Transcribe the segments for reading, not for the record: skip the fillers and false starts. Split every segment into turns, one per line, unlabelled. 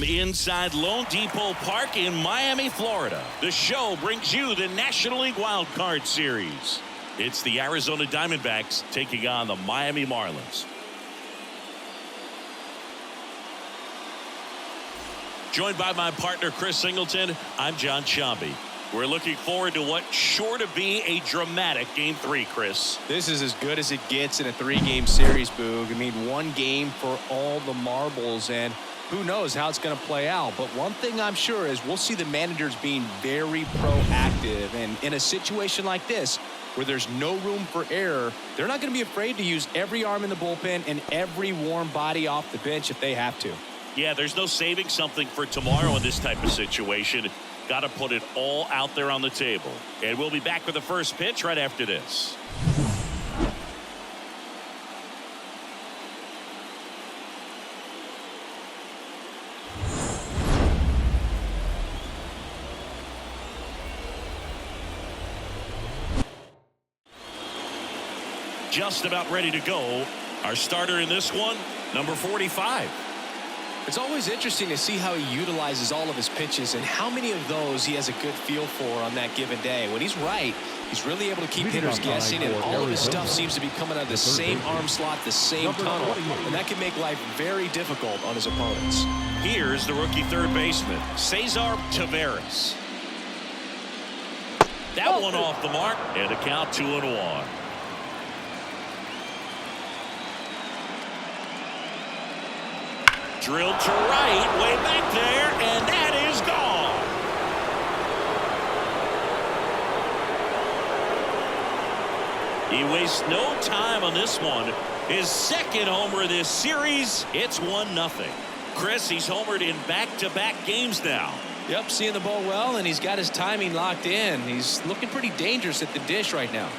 inside Lone Depot Park in Miami, Florida, the show brings you the National League Wild Card Series. It's the Arizona Diamondbacks taking on the Miami Marlins. Joined by my partner Chris Singleton, I'm John Sciambi. We're looking forward to what's sure to be a dramatic Game 3, Chris.
This is as good as it gets in a 3-game series, Boog. I mean, one game for all the marbles, and who knows how it's going to play out. But one thing I'm sure is we'll see the managers being very proactive. And in a situation like this, where there's no room for error, they're not going to be afraid to use every arm in the bullpen and every warm body off the bench if they have to.
Yeah, there's no saving something for tomorrow in this type of situation. Got to put it all out there on the table. And we'll be back with the first pitch right after this. Just about ready to go. Our starter in this one, number 45.
It's always interesting to see how he utilizes all of his pitches and how many of those he has a good feel for on that given day. When he's right, he's really able to keep hitters guessing, and all of his stuff seems to be coming out of the same arm slot, the same tunnel, and that can make life very difficult on his opponents.
Here's the rookie third baseman, Cesar Taveras. That one off the mark, and a count 2-1. Drilled to right, way back there, and that is gone. He wastes no time on this one. His second homer this series. It's 1-0. Chris, he's homered in back-to-back games now.
Yep, seeing the ball well, and he's got his timing locked in. He's looking pretty dangerous at the dish right now.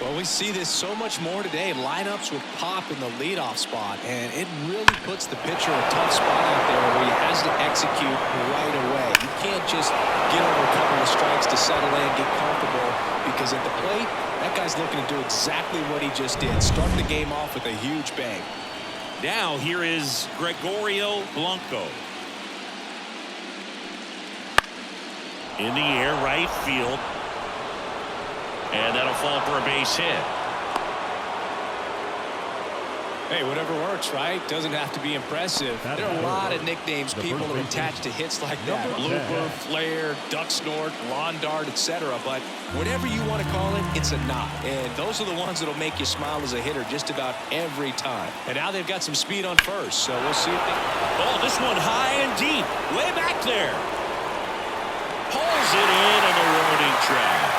Well, we see this so much more today. Lineups with Pop in the leadoff spot, and it really puts the pitcher in a tough spot out there where he has to execute right away. You can't just get over a couple of strikes to settle in, get comfortable, because at the plate, that guy's looking to do exactly what he just did. Start the game off with a huge bang.
Now here is Gregorio Blanco. In the air, right field. And that'll fall for a base hit.
Hey, whatever works, right? Doesn't have to be impressive. There are a lot of nicknames people have attached to hits like that. Blooper, flare, duck snort, lawn dart, etc. But whatever you want to call it, it's a knot. And those are the ones that'll make you smile as a hitter just about every time. And now they've got some speed on first, so we'll see if they...
Oh, this one high and deep. Way back there. Pulls it in on the warning track.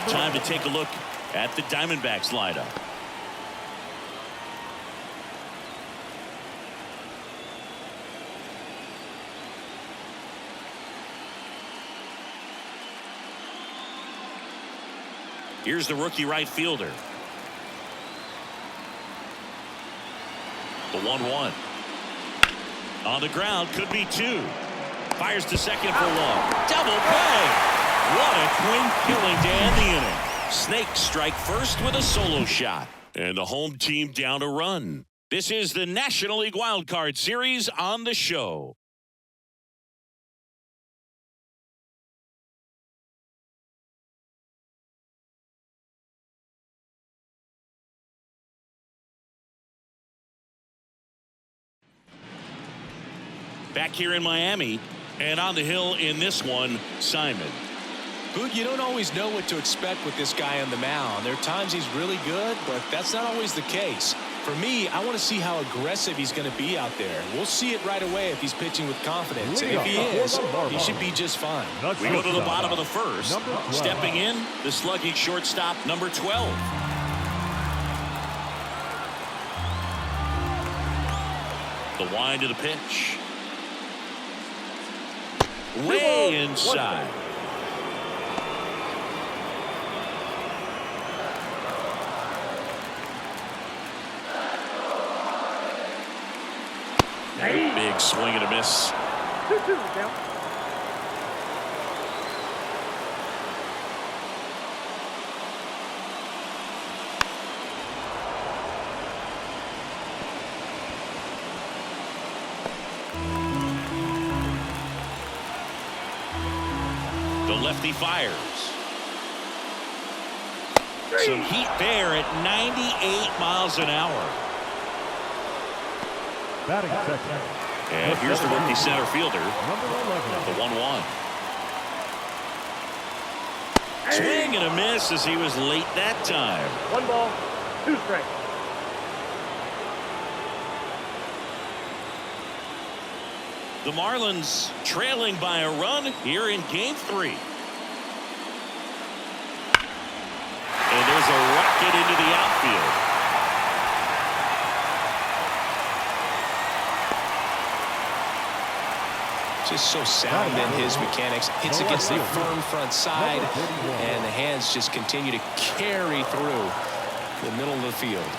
Time to take a look at the Diamondbacks lineup. Here's the rookie right fielder. The 1-1. On the ground, could be 2. Fires to second for one. Double play. What a clean killing to end the inning. Snakes strike first with a solo shot. And the home team down a run. This is the National League Wild Card Series on the show. Back here in Miami, and on the hill in this one, Simon.
Boog, you don't always know what to expect with this guy on the mound. There are times he's really good, but that's not always the case. For me, I want to see how aggressive he's going to be out there. We'll see it right away if he's pitching with confidence. And if he is, he should be just fine.
We go to the bottom of the first. Stepping in, the sluggy shortstop, number 12. The wind to the pitch. Way inside. Big swing and a miss. The lefty fires. Some heat there at 98 miles an hour.
Batting second.
And here's the rookie center fielder. The 1-1. Swing and a miss as he was late that time.
1 ball, 2 strikes.
The Marlins trailing by a run here in Game 3. And there's a rocket into the outfield.
Just so sound in his mechanics. Hits against a firm front side, and the hands just continue to carry through the middle of the field.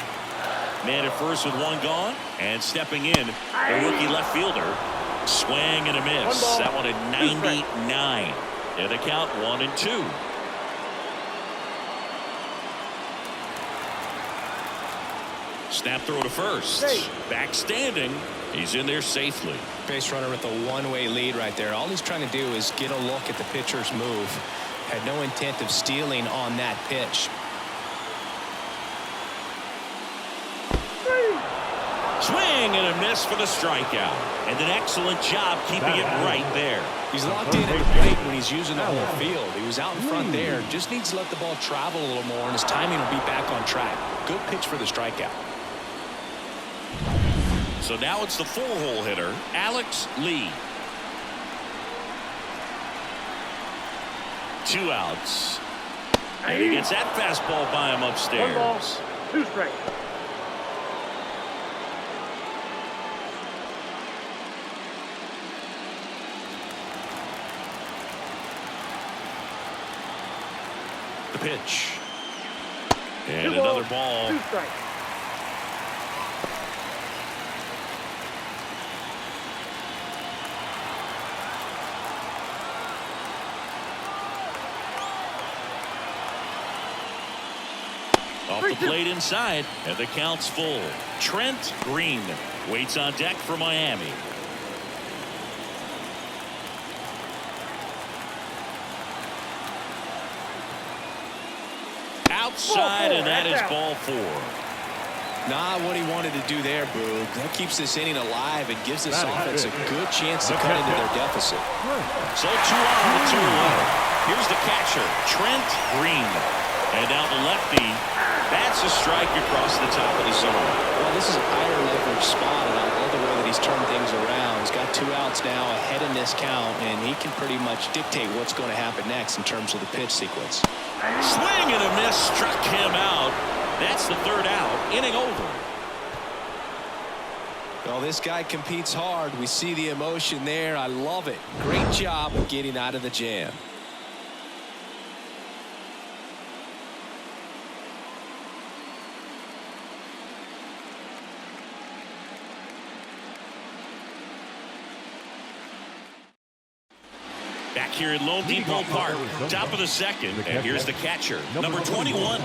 Man at first with 1 gone, and stepping in, the rookie left fielder. Swing and a miss. That one at 99. And the count 1-2. Snap throw to first. Back standing. He's in there safely.
Base runner with a one-way lead right there. All he's trying to do is get a look at the pitcher's move. Had no intent of stealing on that pitch.
Swing and a miss for the strikeout. And an excellent job keeping it right there.
He's locked in at the plate when he's using the whole field. He was out in front there. Just needs to let the ball travel a little more, and his timing will be back on track. Good pitch for the strikeout.
So now it's the 4-hole hitter, Alex Lee. 2 outs. And he gets that fastball by him upstairs.
1 ball, 2 strikes.
The pitch. And another ball.
2 strikes.
Off the plate inside, and the count's full. Trent Green waits on deck for Miami. Outside, and that is ball 4.
Not what he wanted to do there, Boog. That keeps this inning alive and gives this offense a good chance to cut into their deficit.
So 2 on with 2 away. Here's the catcher, Trent Green. And now the lefty. That's a strike across the top of the zone.
Well, this is a higher leverage spot, and I love the way that he's turned things around. He's got 2 outs now ahead in this count, and he can pretty much dictate what's going to happen next in terms of the pitch sequence.
Swing and a miss struck him out. That's the 3rd out. Inning over.
Well, this guy competes hard. We see the emotion there. I love it. Great job of getting out of the jam.
Back here at Lone Depot Park, top of the 2nd, and here's the catcher, number 21.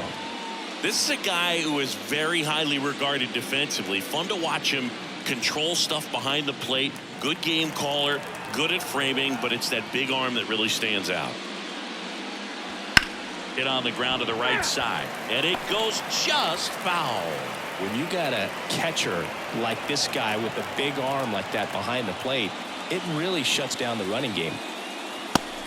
This is a guy who is very highly regarded defensively. Fun to watch him control stuff behind the plate. Good game caller, good at framing, but it's that big arm that really stands out. Hit on the ground to the right side, and it goes just foul.
When you got a catcher like this guy with a big arm like that behind the plate, it really shuts down the running game.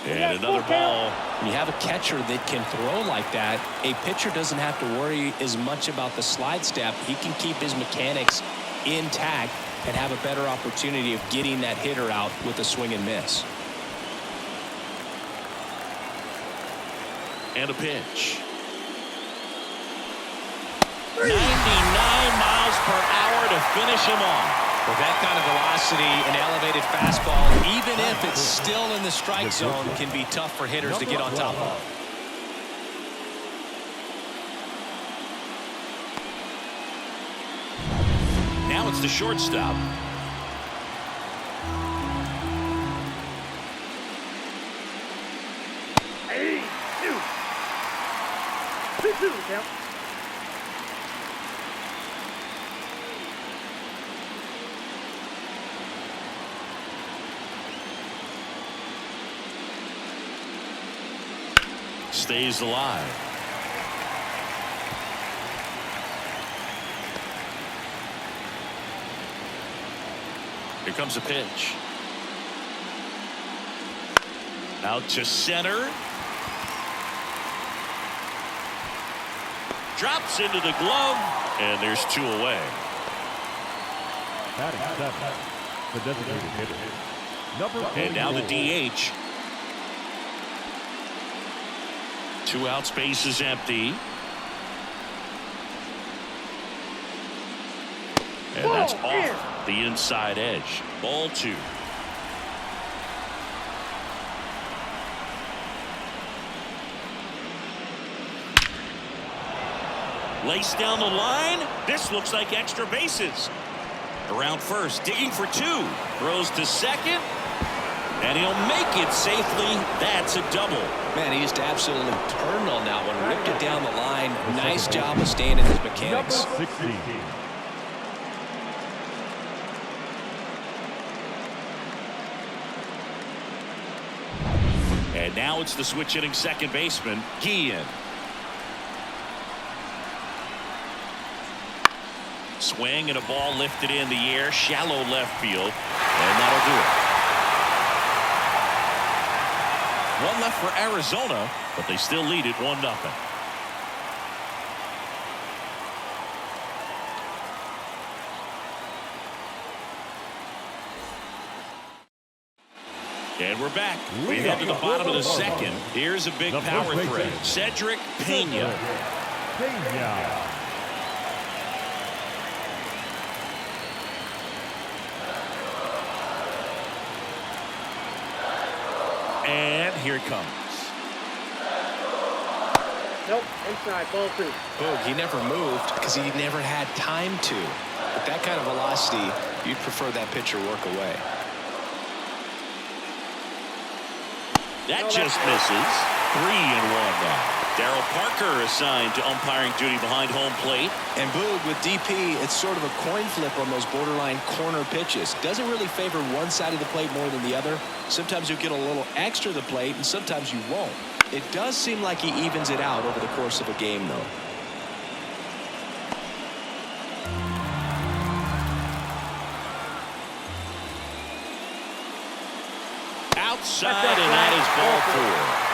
And another ball.
When you have a catcher that can throw like that, a pitcher doesn't have to worry as much about the slide step. He can keep his mechanics intact and have a better opportunity of getting that hitter out with a swing and miss.
And a pitch. 99 miles per hour to finish him off.
With that kind of velocity, an elevated fastball, even if it's still in the strike zone, can be tough for hitters to get on top of.
Now it's the shortstop.
Hey, 2-2 count.
stays alive. Here comes a pitch. Out to center. Drops into the glove, and there's 2 away.
Batting 7, the designated hitter.
And now the DH. 2 outs, base is empty. And that's off the inside edge. Ball 2. Lace down the line. This looks like extra bases. Around first, digging for 2. Throws to second. And he'll make it safely. That's a double.
Man, he just absolutely turned on that one. Ripped it down the line. Nice job of staying in his mechanics.
Number 16.
And now it's the switch hitting second baseman, Guillen. Swing and a ball lifted in the air, shallow left field, and that'll do it. 1 left for Arizona, but they still lead it 1-0. And we're back. We head to the bottom of the second. Here's a big power threat. Cedric Pena. And here it comes.
Nope, inside, ball 2.
Boog, he never moved because he never had time to. With that kind of velocity, you'd prefer that pitcher work away.
That just misses. 3-1 now. Darryl Parker assigned to umpiring duty behind home plate.
And Boog, with DP, it's sort of a coin flip on those borderline corner pitches. Doesn't really favor one side of the plate more than the other. Sometimes you'll get a little extra the plate, and sometimes you won't. It does seem like he evens it out over the course of a game, though.
Outside, and that is ball 4.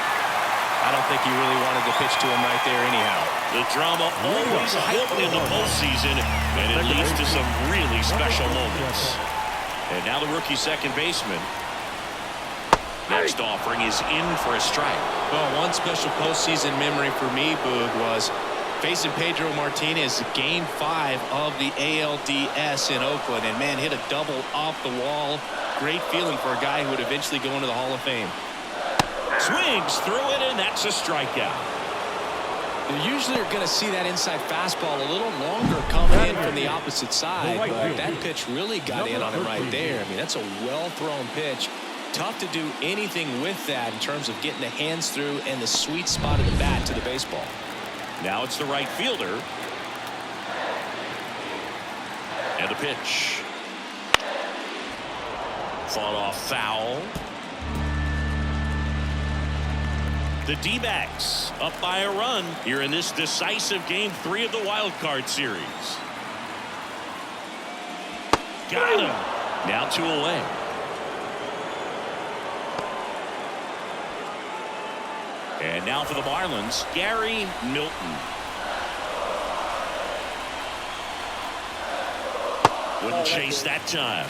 I don't think he really wanted to pitch to him right there anyhow.
The drama always heightened in the postseason, and it leads to some really special moments. And now the rookie second baseman. Next offering is in for a strike.
Well, one special postseason memory for me, Boog, was facing Pedro Martinez, Game 5 of the ALDS in Oakland, and man, hit a double off the wall. Great feeling for a guy who would eventually go into the Hall of Fame.
Swings through it, and that's a strikeout.
You usually are going to see that inside fastball a little longer coming in from the opposite side, but that pitch really got in on it right there. I mean, that's a well-thrown pitch. Tough to do anything with that in terms of getting the hands through and the sweet spot of the bat to the baseball.
Now it's the right fielder. And the pitch. Fought off foul. The D-backs up by a run here in this decisive Game 3 of the wild card series. Got him. Now 2 away. And now for the Marlins, Gary Milton. Wouldn't chase that time.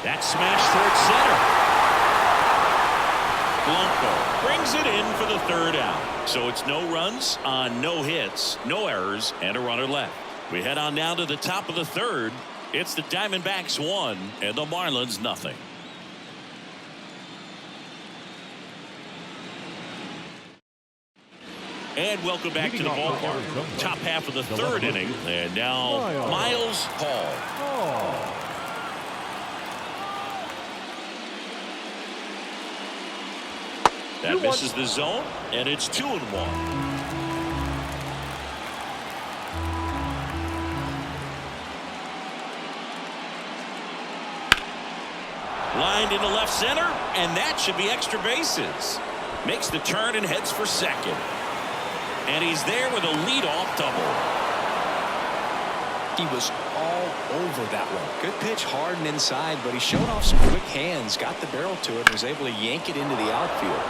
That smash towards center. Blanco brings it in for the 3rd out. So it's no runs on no hits, no errors, and a runner left. We head on now to the top of the 3rd. It's the Diamondbacks 1 and the Marlins nothing. And welcome back to the ballpark. Top half of the 3rd inning. And now Miles Hall. That misses the zone, and it's 2-1. Lined into left center, and that should be extra bases. Makes the turn and heads for second. And he's there with a leadoff double.
He was all over that one. Good pitch, hard and inside, but he showed off some quick hands, got the barrel to it, and was able to yank it into the outfield.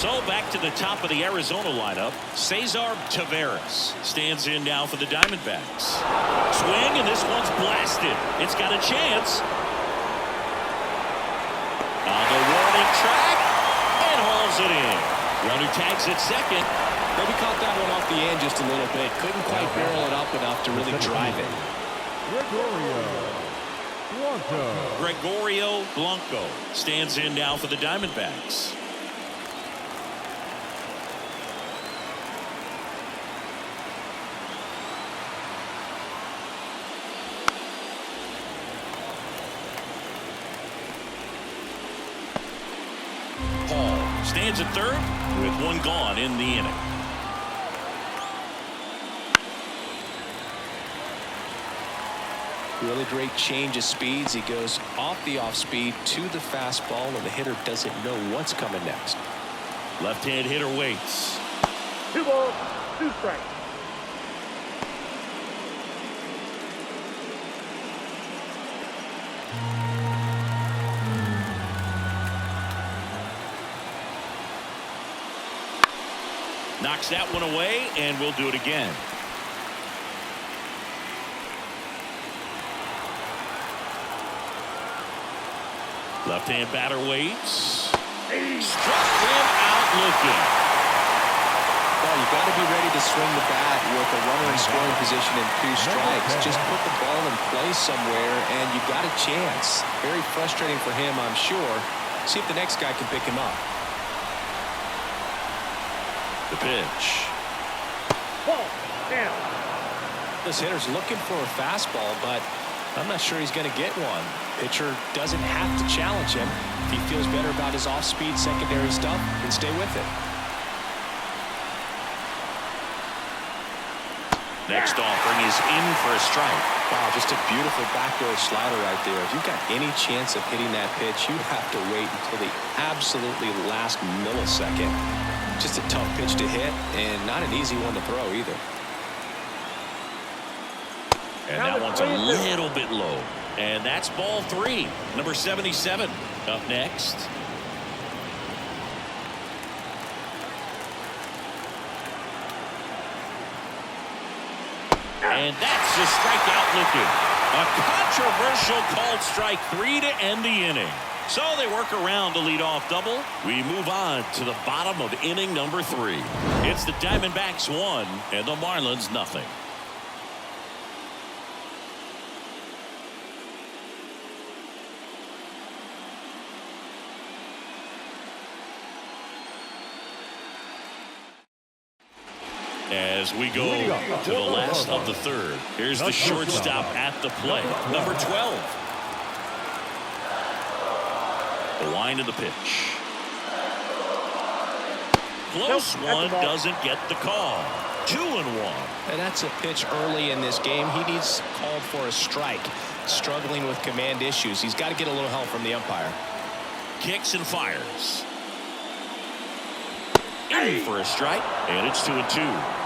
So back to the top of the Arizona lineup. Cesar Taveras stands in now for the Diamondbacks. Swing, and this one's blasted. It's got a chance. On the warning track, and hauls it in. Runner tags at second.
Maybe caught that one off the end just a little bit. Couldn't quite barrel it up enough to really drive it.
Gregorio Blanco stands in now for the Diamondbacks. Stands at third with one gone in the inning.
Really great change of speeds. He goes off the off speed to the fastball, and the hitter doesn't know what's coming next.
Left-hand hitter waits.
2 balls, 2 strikes.
Knocks that one away, and we'll do it again. Left-hand batter waits. Struck him out looking.
Well, you got to be ready to swing the bat with a runner in scoring position and 2 strikes. Just put the ball in place somewhere, and you got a chance. Very frustrating for him, I'm sure. See if the next guy can pick him up.
The pitch.
Ball, down.
This hitter's looking for a fastball, but I'm not sure he's going to get one. Pitcher doesn't have to challenge him. If he feels better about his off-speed secondary stuff, then stay with it.
Next offering is in for a strike.
Wow, just a beautiful backdoor slider right there. If you've got any chance of hitting that pitch, you have to wait until the absolutely last millisecond. Just a tough pitch to hit, and not an easy one to throw either.
And that one's a little bit low. And that's ball 3. Number 77 up next. And that's a strikeout looking. A controversial called strike 3 to end the inning. So they work around the leadoff double. We move on to the bottom of inning number 3. It's the Diamondbacks 1 and the Marlins 0. As we go to the last of the 3rd. Here's the shortstop at the plate. Number 12. The line of the pitch. Close one, doesn't get the call. 2-1.
And that's a pitch early in this game. He needs called for a strike. Struggling with command issues. He's got to get a little help from the umpire.
Kicks and fires. In for a strike, and it's 2-2.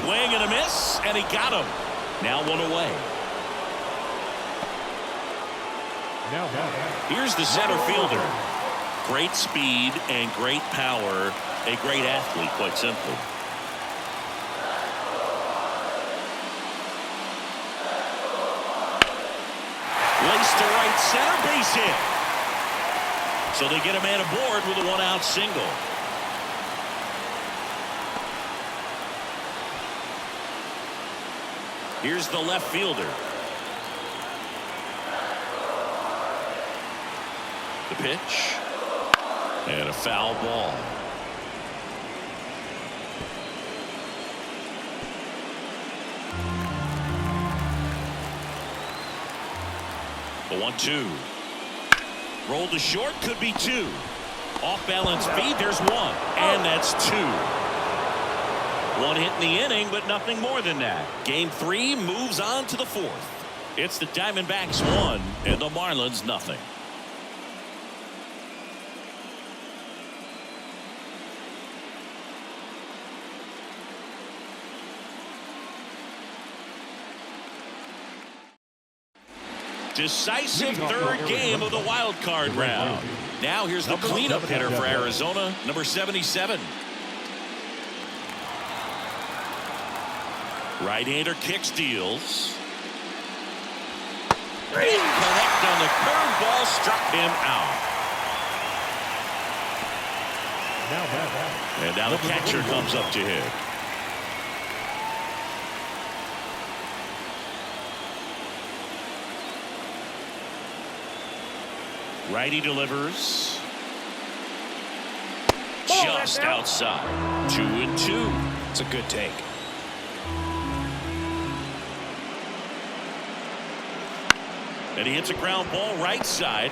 Swing and a miss, and he got him. Now 1 away. Here's the center fielder. Great speed and great power. A great athlete, quite simply. Laced to right center, base hit. So they get a man aboard with a 1-out single. Here's the left fielder. The pitch. And a foul ball. The 1-2. Rolled to short, could be 2. Off balance feed, there's 1. And that's 2. 1 hit in the inning, but nothing more than that. Game 3 moves on to the 4th. It's the Diamondbacks 1 and the Marlins nothing. Decisive third game of the wild card round. Now here's the cleanup hitter for Arizona, number 77. Right-hander kicks, deals. Connect on the curveball, struck him out. And now the catcher comes up to hit. Righty delivers. Just outside. 2-2.
It's a good take.
And he hits a ground ball right side.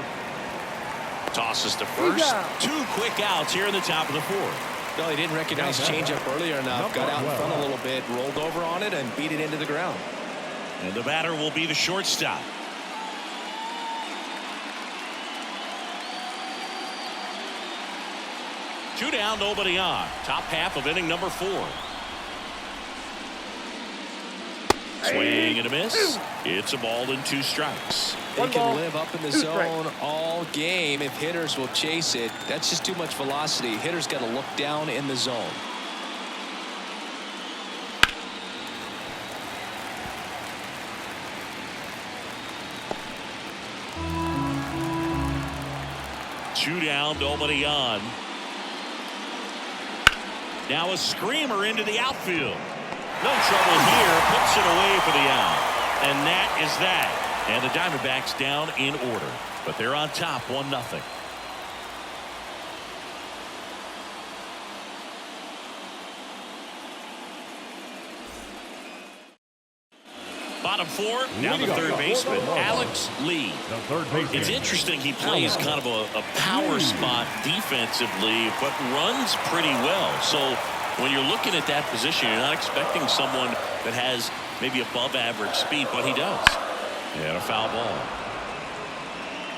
Tosses to first. 2 quick outs here in the top of the 4th.
No, he didn't recognize changeup earlier enough. Got out in front a little bit, rolled over on it, and beat it into the ground.
And the batter will be the shortstop. Two down, nobody on. Top half of inning number 4. Swing and a miss. It's a ball and 2 strikes.
They can live up in the zone all game if hitters will chase it. That's just too much velocity. Hitters got to look down in the zone.
Two down, nobody on. Now a screamer into the outfield. No trouble here. Puts it away for the out. And that is that. And the Diamondbacks down in order. But they're on top 1-0. Bottom 4, now the third baseman, Alex Lee. It's interesting, he plays kind of a power spot defensively, but runs pretty well. So when you're looking at that position, you're not expecting someone that has maybe above average speed, but he does. And a foul ball.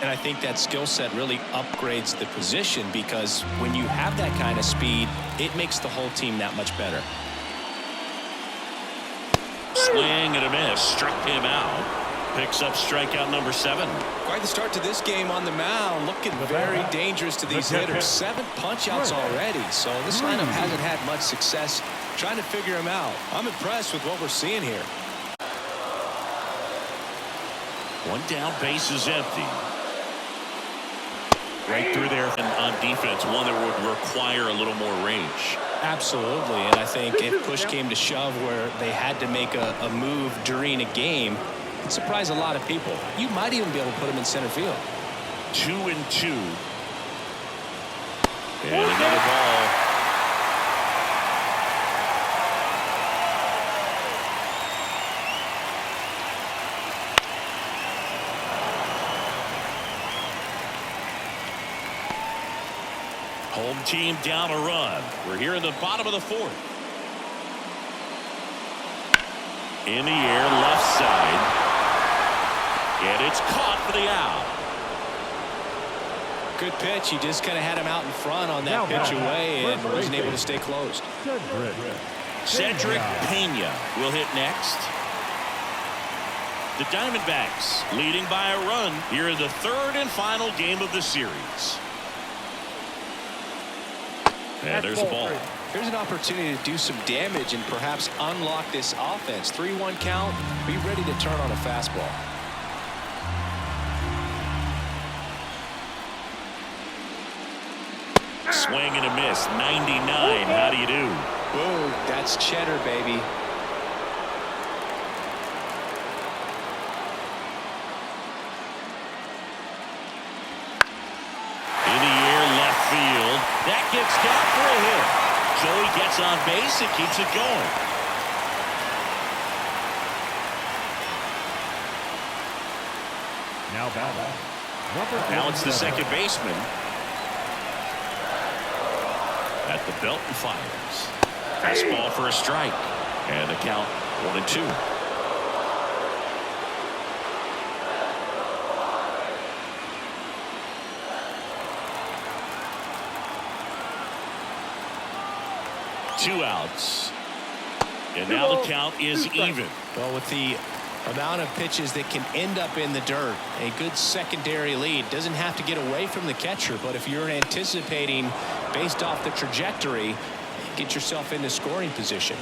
And I think that skill set really upgrades the position, because when you have that kind of speed, it makes the whole team that much better.
Swing and a miss. Struck him out. Picks up strikeout number 7.
Quite the start to this game on the mound. Looking very dangerous to these hitters. 7 punch-outs already. So this lineup hasn't had much success trying to figure him out. I'm impressed with what we're seeing here.
1 down, base is empty. Right through there on defense. One that would require a little more range.
Absolutely, and I think if push came to shove where they had to make a move during a game, it'd surprise a lot of people. You might even be able to put him in center field.
2-2. And another ball. Home team down a run. We're here in the bottom of the 4th. In the air, left side. And it's caught for the out.
Good pitch. He just kind of had him out in front on that pitch away and wasn't able to stay closed.
Cedric Pena will hit next. The Diamondbacks leading by a run here in the 3rd and final game of the series. And there's a ball.
Here's an opportunity to do some damage and perhaps unlock this offense. 3-1 count. Be ready to turn on a fastball.
Swing and a miss. 99. How do you do?
Whoa, that's cheddar, baby.
That gets down for a hit. Joey gets on base and keeps it going.
Now batting.
Now it's the second baseman. At the belt and fires. Fastball for a strike. And the count 1-2. Two outs. And now the count is even.
Well, with the amount of pitches that can end up in the dirt, a good secondary lead doesn't have to get away from the catcher, but if you're anticipating based off the trajectory, get yourself into scoring position.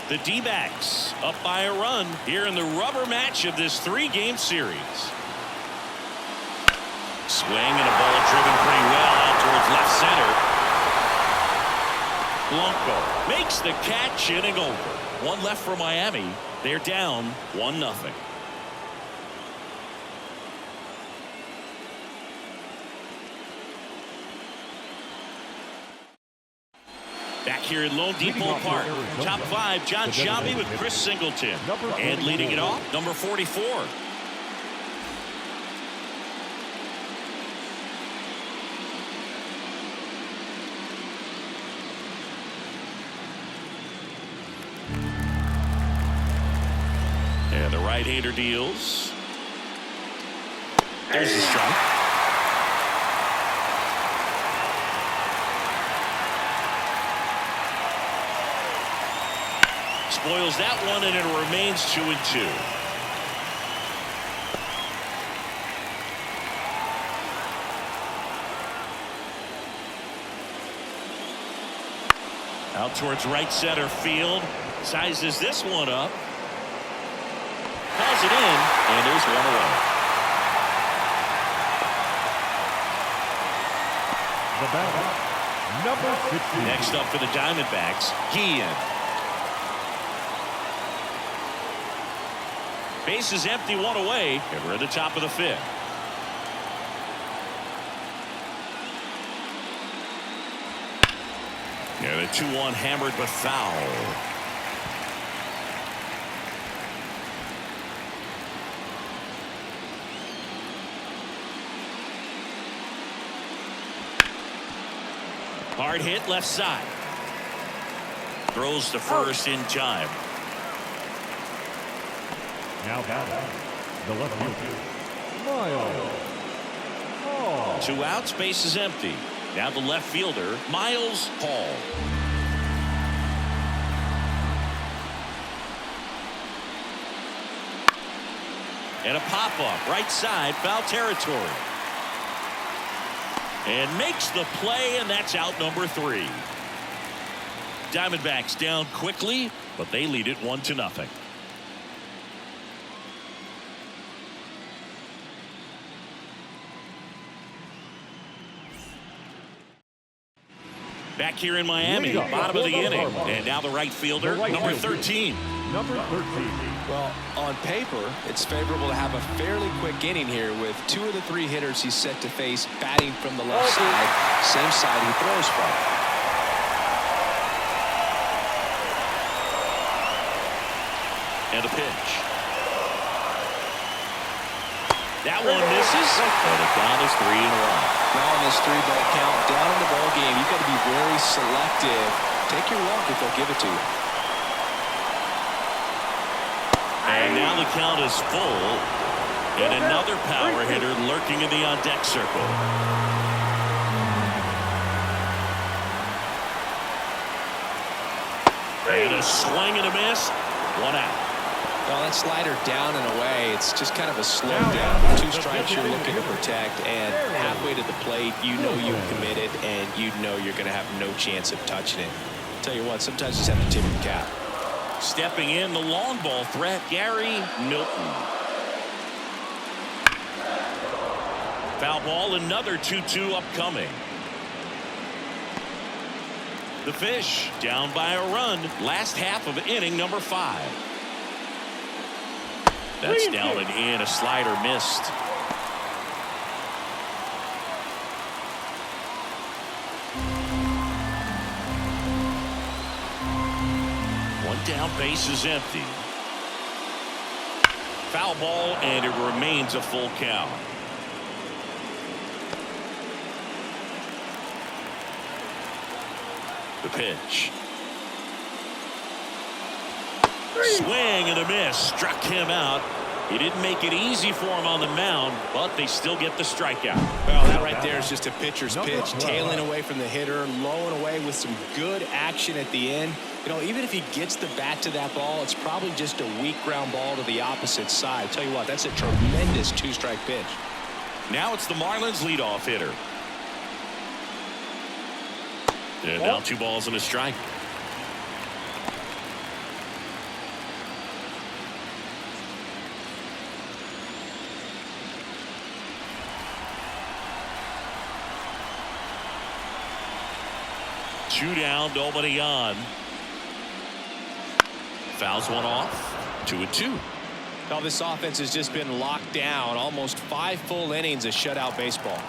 The D-backs up by a run here in the rubber match of this 3-game series. Swing and a ball driven pretty well out towards left center. Blanco makes the catch, inning over. One left for Miami. They're down 1-0. Back here at Lone Depot Park. Top 5, John Shelby with Chris Singleton. And leading it off, number 44. And the right-hander deals. There's the strike. Spoils that one, and it remains 2-2. Out towards right center field. Sizes this one up. Calls it in, and there's one away.
The batter, number 15.
Next up for the Diamondbacks, Guillen. Base is empty, one away, and we're at the top of the 5th. Yeah, the 2-1 hammered but foul. Hard hit left side. Throws to first in time.
Now batting, the left fielder, Miles. Oh.
2 outs, base is empty. Now the left fielder, Miles Hall. And a pop-up, right side, foul territory. And makes the play, and that's out number 3. Diamondbacks down quickly, but they lead it 1-0. Back here in Miami, bottom of the inning. And now the right fielder, number 13.
Number 13.
Well, on paper, it's favorable to have a fairly quick inning here with 2 of the 3 hitters he's set to face batting from the left side, same side he throws from.
And a pitch. That one misses, and the count is 3-1.
Now in this 3-ball count, down in the ball game, you've got to be very selective. Take your walk if they'll give it to you.
And now the count is full, and another power hitter lurking in the on-deck circle. And a swing and a miss. 1 out.
Well, that slider down and away, it's just kind of a slow down. 2 strikes you're looking to protect, and halfway to the plate, you know you've committed, and you know you're going to have no chance of touching it. Tell you what, sometimes you just have to tip your cap.
Stepping in, the long ball threat, Gary Milton. Foul ball, another 2-2 upcoming. The Fish down by a run, last half of inning number 5. That's down and in, a slider missed. One down, base is empty. Foul ball, and it remains a full count. The pitch. Swing and a miss. Struck him out. He didn't make it easy for him on the mound, but they still get the strikeout.
Well, that right there is just a pitcher's pitch. Tailing away from the hitter, lowing away with some good action at the end. You know, even if he gets the bat to that ball, it's probably just a weak ground ball to the opposite side. Tell you what, that's a tremendous two-strike pitch.
Now it's the Marlins leadoff hitter. And now 2 balls and a strike. Two down, nobody on. Fouls one off. 2-2.
Well, this offense has just been locked down. Almost 5 full innings of shutout baseball.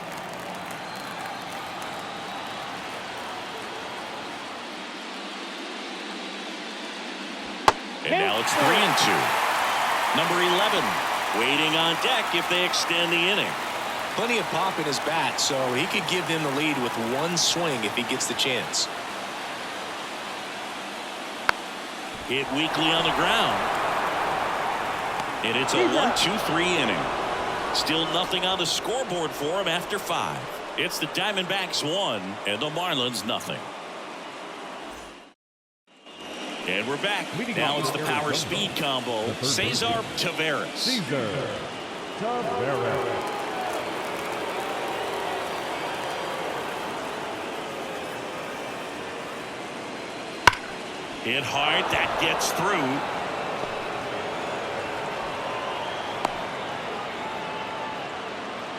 And now it's 3-2. Number 11 waiting on deck if they extend the inning.
Plenty of pop in his bat, so he could give them the lead with 1 swing if he gets the chance.
Hit weakly on the ground. And it's a 1-2-3 inning. Still nothing on the scoreboard for him after 5. It's the Diamondbacks 1 and the Marlins nothing. And we're back. Now it's the power speed combo. Cesar Taveras.
Cesar Taveras.
Hit hard, that gets through.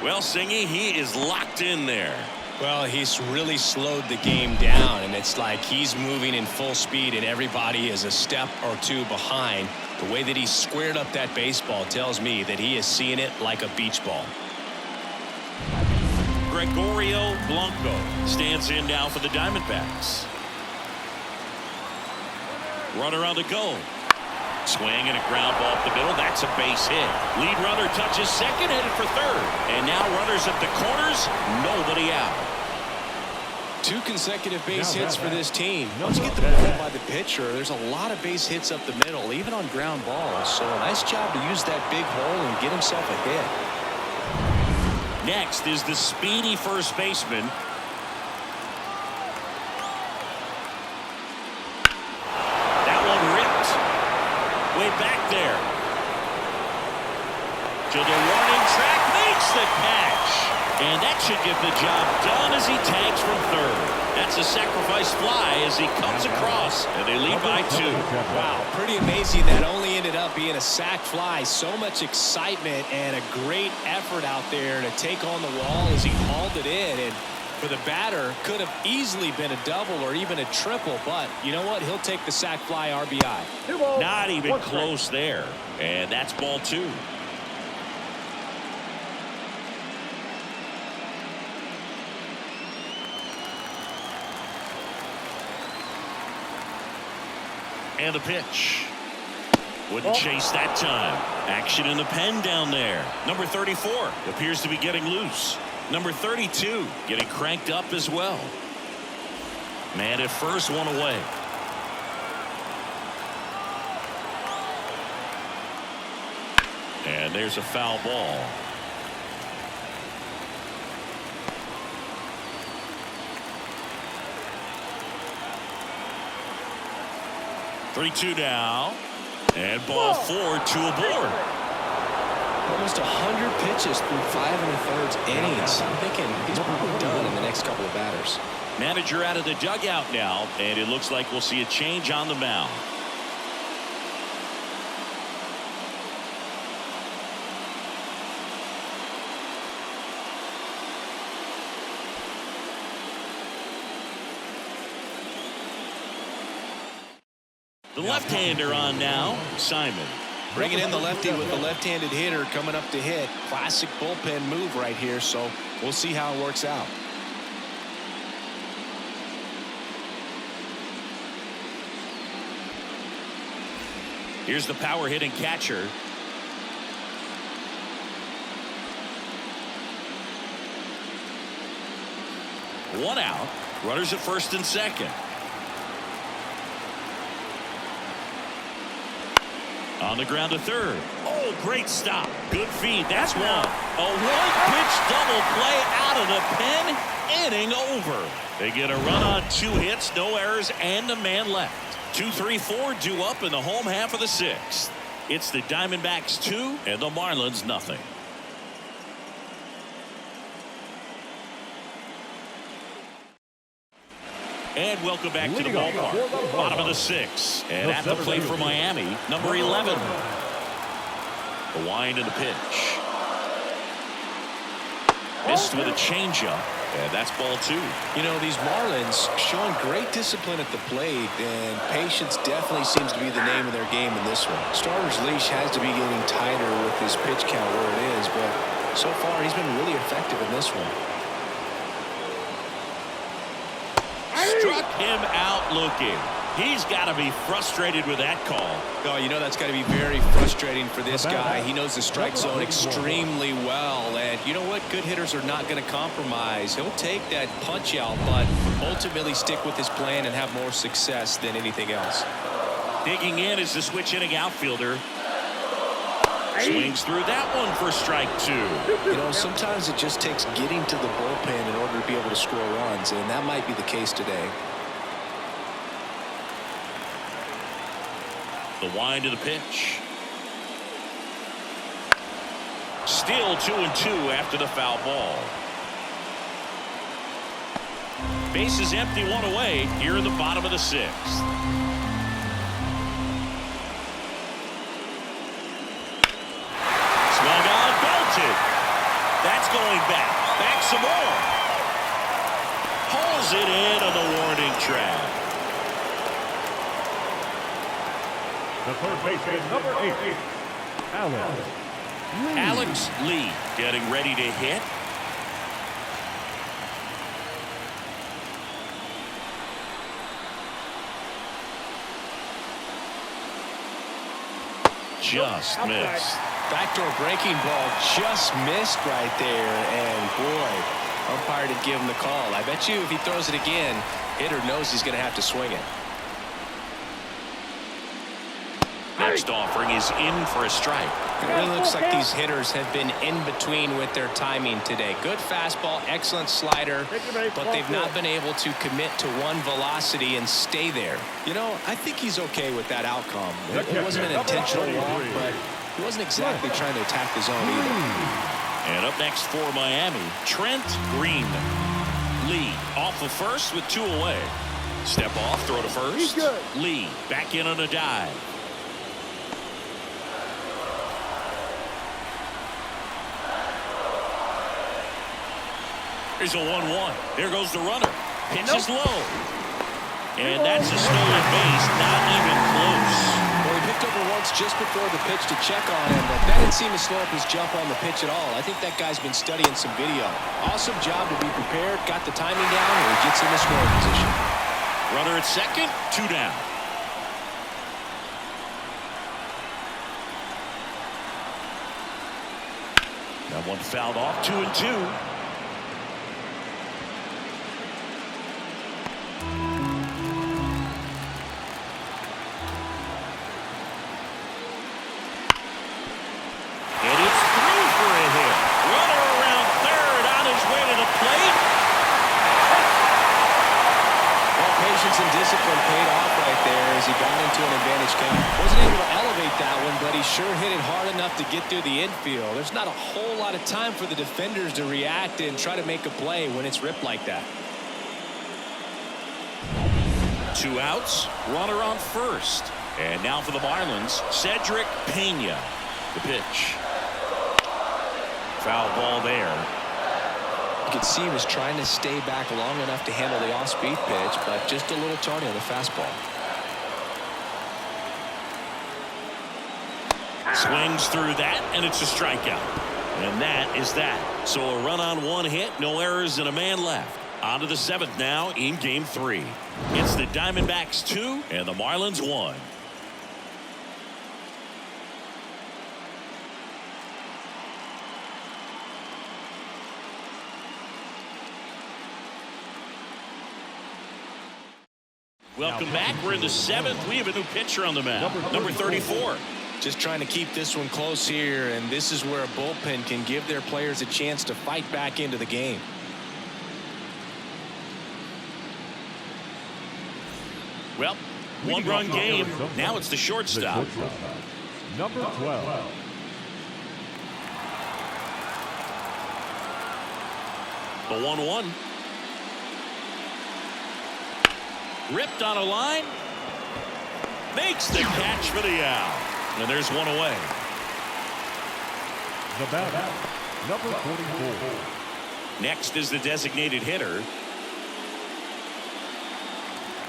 Well, Singy, he is locked in there.
Well, he's really slowed the game down, and it's like he's moving in full speed and everybody is a step or 2 behind. The way that he squared up that baseball tells me that he is seeing it like a beach ball.
Gregorio Blanco stands in now for the Diamondbacks. Runner on the go. Swing and a ground ball up the middle. That's a base hit. Lead runner touches second, headed for third. And now runners at the corners. Nobody out.
2 consecutive base hits for this team. Once you get the ball by the pitcher, there's a lot of base hits up the middle, even on ground balls. So a nice job to use that big hole and get himself a hit.
Next is the speedy first baseman. That one ripped. Way back there. To the warning track, makes the catch. And that should get the job done as he tags from third. That's a sacrifice fly as he comes across, and they lead by 2.
Wow, pretty amazing that only ended up being a sac fly. So much excitement and a great effort out there to take on the wall as he hauled it in. And for the batter, could have easily been a double or even a triple, but you know what? He'll take the sac fly RBI.
Not even close there, and that's ball 2. And the pitch. Wouldn't chase that time. Action in the pen down there. Number 34 appears to be getting loose. Number 32 getting cranked up as well. Man at first, one away. And there's a foul ball. Three-two now, and ball 4, 2 aboard.
Almost 100 pitches through 5 1/3 innings. I'm thinking he's probably done in the next couple of batters.
Manager out of the dugout now, and it looks like we'll see a change on the mound. The left-hander on now, Simon.
Bringing in the lefty with the left-handed hitter coming up to hit. Classic bullpen move right here, so we'll see how it works out.
Here's the power hitting catcher. One out. Runners at first and second. On the ground to third. Oh, great stop. Good feed. That's one. A one-pitch double play out of the pen. Inning over. They get a run on 2 hits, no errors, and a man left. 2, 3, 4 due up in the home half of the 6th. It's the Diamondbacks 2 and the Marlins nothing. And welcome back to the ballpark. Bottom of the 6th. And at the plate for Miami, number 11. The wind and the pitch. Missed with a changeup. And that's ball 2.
You know, these Marlins showing great discipline at the plate, and patience definitely seems to be the name of their game in this one. Starter's leash has to be getting tighter with his pitch count where it is, but so far he's been really effective in this one.
Struck him out looking. He's got to be frustrated with that call.
Oh, you know that's got to be very frustrating for this guy. He knows the strike zone extremely well, and you know what? Good hitters are not going to compromise. He'll take that punch out, but ultimately stick with his plan and have more success than anything else.
Digging in is the switch hitting outfielder. Swings through that one for strike 2.
You know, sometimes it just takes getting to the bullpen in order to be able to score runs, and that might be the case today.
The wind of the pitch. Still 2-2 after the foul ball. Bases empty, one away here in the bottom of the 6th. Swung on, belted. That's going back. Back some more. Hauls it in on the warning track.
The third baseman, number 8,
Alex Lee getting ready to hit. Just missed.
Backdoor breaking ball just missed right there, and boy, umpire did give him the call. I bet you if he throws it again, hitter knows he's going to have to swing it.
Next offering is in for a strike.
It really looks like these hitters have been in between with their timing today. Good fastball, excellent slider, but they've not been able to commit to one velocity and stay there. You know, I think he's okay with that outcome. It wasn't an intentional walk, but he wasn't exactly trying to attack the zone either.
And up next for Miami, Trent Green. Lee off of first with 2 away. Step off, throw to first. Lee back in on a dive. Here's a 1-1. There goes the runner. Pitch is low. And that's a stolen base. Not even close.
Well, he picked over once just before the pitch to check on him, but that didn't seem to slow up his jump on the pitch at all. I think that guy's been studying some video. Awesome job to be prepared. Got the timing down, and he gets in the scoring position.
Runner at second. 2 down. That one fouled off. 2-2.
And discipline paid off right there as he got into an advantage count. Wasn't able to elevate that one, but he sure hit it hard enough to get through the infield. There's not a whole lot of time for the defenders to react and try to make a play when it's ripped like that.
2 outs, runner on first. And now for the Marlins, Cedric Pena. The pitch. Foul ball there.
You could see he was trying to stay back long enough to handle the off-speed pitch, but just a little tardy on the fastball.
Swings through that, and it's a strikeout. And that is that. So a run on 1 hit, no errors, and a man left. On to the 7th now in Game 3. It's the Diamondbacks 2 and the Marlins 1. Welcome back. We're in the 7th. We have a new pitcher on the mound. Number 34.
Just trying to keep this one close here, and this is where a bullpen can give their players a chance to fight back into the game.
Well, one-run game. Now it's the shortstop.
Number 12.
The 1-1. Ripped on a line. Makes the catch for the out. And there's one away.
The batter, number 44.
Next is the designated hitter.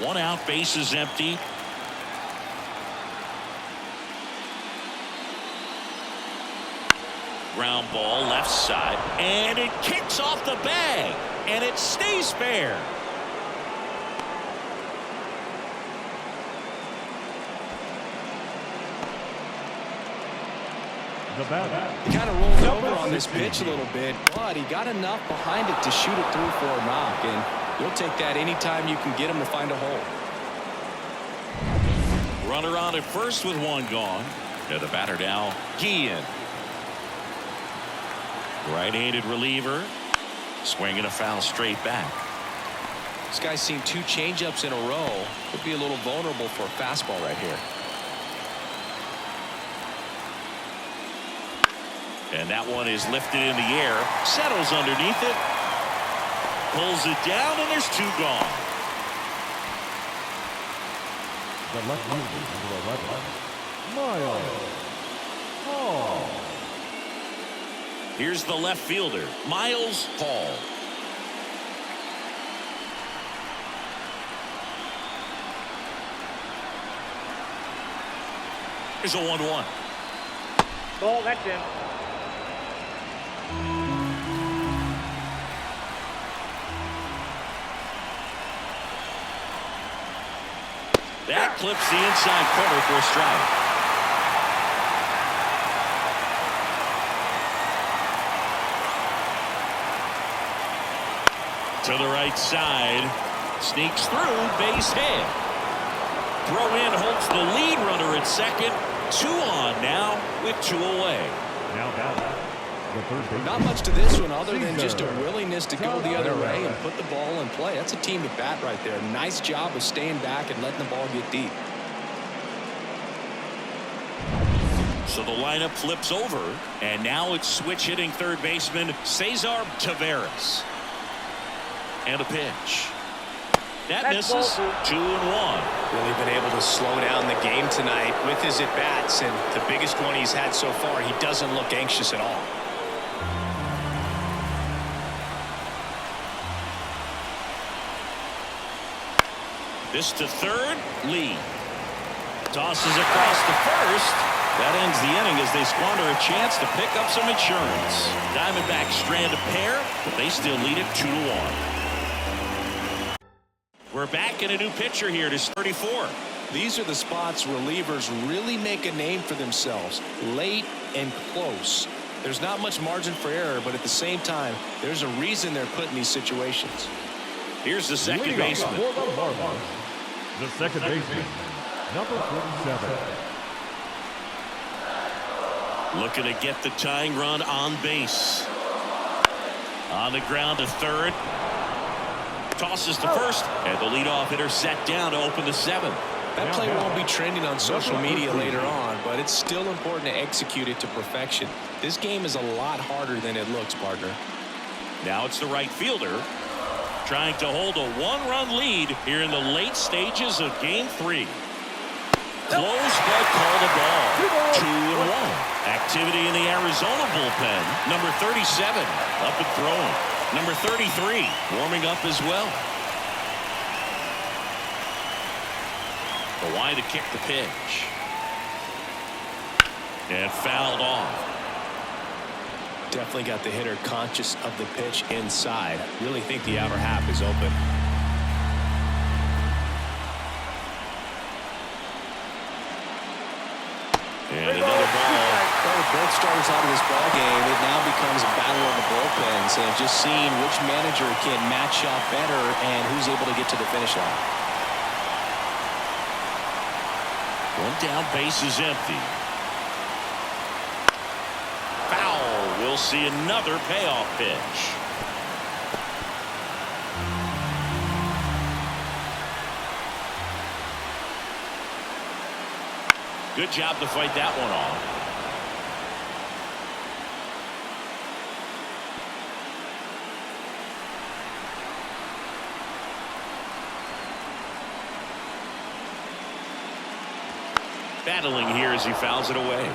One out, base is empty. Ground ball left side, and it kicks off the bag, and it stays fair.
The batter,
He kind of rolled over on this pitch a little bit, but he got enough behind it to shoot it through for a knock, and you'll take that anytime you can get him to find a hole.
Runner on at first with one gone. And the batter now, Guillen. Right-handed reliever. Swinging a foul straight back.
This guy's seen 2 changeups in a row. Could be a little vulnerable for a fastball right here.
And that one is lifted in the air. Settles underneath it. Pulls it down, and there's 2 gone.
the left fielder, number 11, Miles Hall.
Here's the left fielder, Miles Hall. Here's a 1-1.
Ball, that's in.
That clips the inside corner for a strike. To the right side. Sneaks through, base hit. Throw in holds the lead runner at second. 2 on now with 2 away.
Now batting, the third baseman.
Not much to this one other than just a willingness to go the other way and put the ball in play. That's a team at bat right there. Nice job of staying back and letting the ball get deep.
So the lineup flips over, and now it's switch hitting third baseman Cesar Taveras. And a pitch. That
That's
misses.
ball
2-1.
Really been able to slow down the game tonight with his at-bats, and the biggest one he's had so far, he doesn't look anxious at all.
This to third, Lee. Tosses across to first. That ends the inning as they squander a chance to pick up some insurance. Diamondbacks strand a pair, but they still lead it 2-1. We're back in a new pitcher here to 34.
These are the spots relievers really make a name for themselves, late and close. There's not much margin for error, but at the same time, there's a reason they're put in these situations.
Here's the second
Leading off
baseman.
for the Marlins, the second baseman, number 47.
Looking to get the tying run on base. On the ground to third. Tosses to first, and the leadoff hitter set down to open the 7th.
That play won't be trending on social media later on, but it's still important to execute it to perfection. This game is a lot harder than it looks, partner.
Now it's the right fielder trying to hold a 1-run lead here in the late stages of game 3. Close but called a ball. 2-1. Activity in the Arizona bullpen. Number 37 up and throwing. Number 33 warming up as well. The wide to kick the pitch. And fouled off.
Definitely got the hitter conscious of the pitch inside. Really think the outer half is open.
And another ball.
Well, with both starters out of this ball game, it now becomes a battle of the bullpens, and just seeing which manager can match up better and who's able to get to the finish line.
One down, base is empty. Foul. We'll see another payoff pitch. Good job to fight that one off. Battling here as he fouls it away.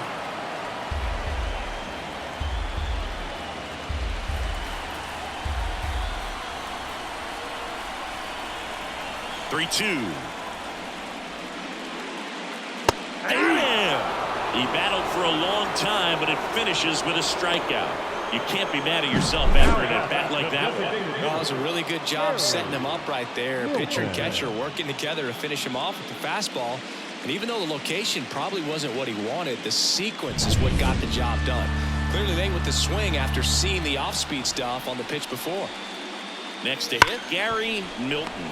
Three-two. Damn! He battled for a long time, but it finishes with a strikeout. You can't be mad at yourself after an at-bat like that one.
Well, it was a really good job setting him up right there. Pitcher and catcher working together to finish him off with the fastball. And even though the location probably wasn't what he wanted, the sequence is what got the job done. Clearly laying with the swing after seeing the off-speed stuff on the pitch before.
Next to hit, Gary Milton.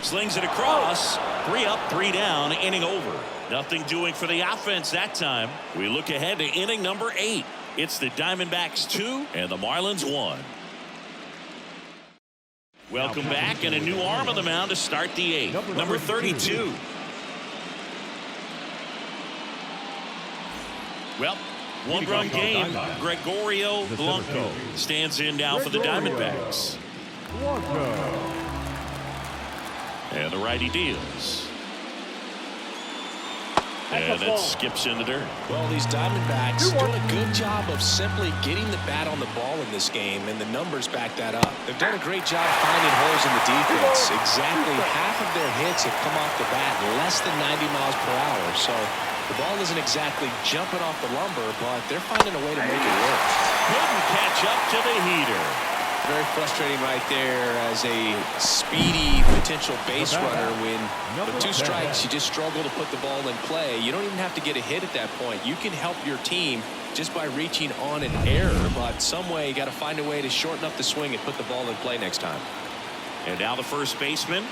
Slings it across. 3 up, 3 down, inning over. Nothing doing for the offense that time. We look ahead to inning number 8. It's the Diamondbacks 2 and the Marlins 1. Welcome back, and a new arm on the mound to start the 8th. Number 32. Well, one-run game. Gregorio Blanco stands in now for the Diamondbacks. And the righty deals. And that skips in the dirt.
Well, these Diamondbacks doing a good job of simply getting the bat on the ball in this game, and the numbers back that up. They've done a great job finding holes in the defense. Exactly half of their hits have come off the bat less than 90 miles per hour. So the ball isn't exactly jumping off the lumber, but they're finding a way to make it work.
Couldn't catch up to the heater.
Very frustrating right there as a speedy potential base runner. When with 2 strikes, you just struggle to put the ball in play. You don't even have to get a hit at that point. You can help your team just by reaching on an error, but some way you got to find a way to shorten up the swing and put the ball in play next time.
And now the first baseman.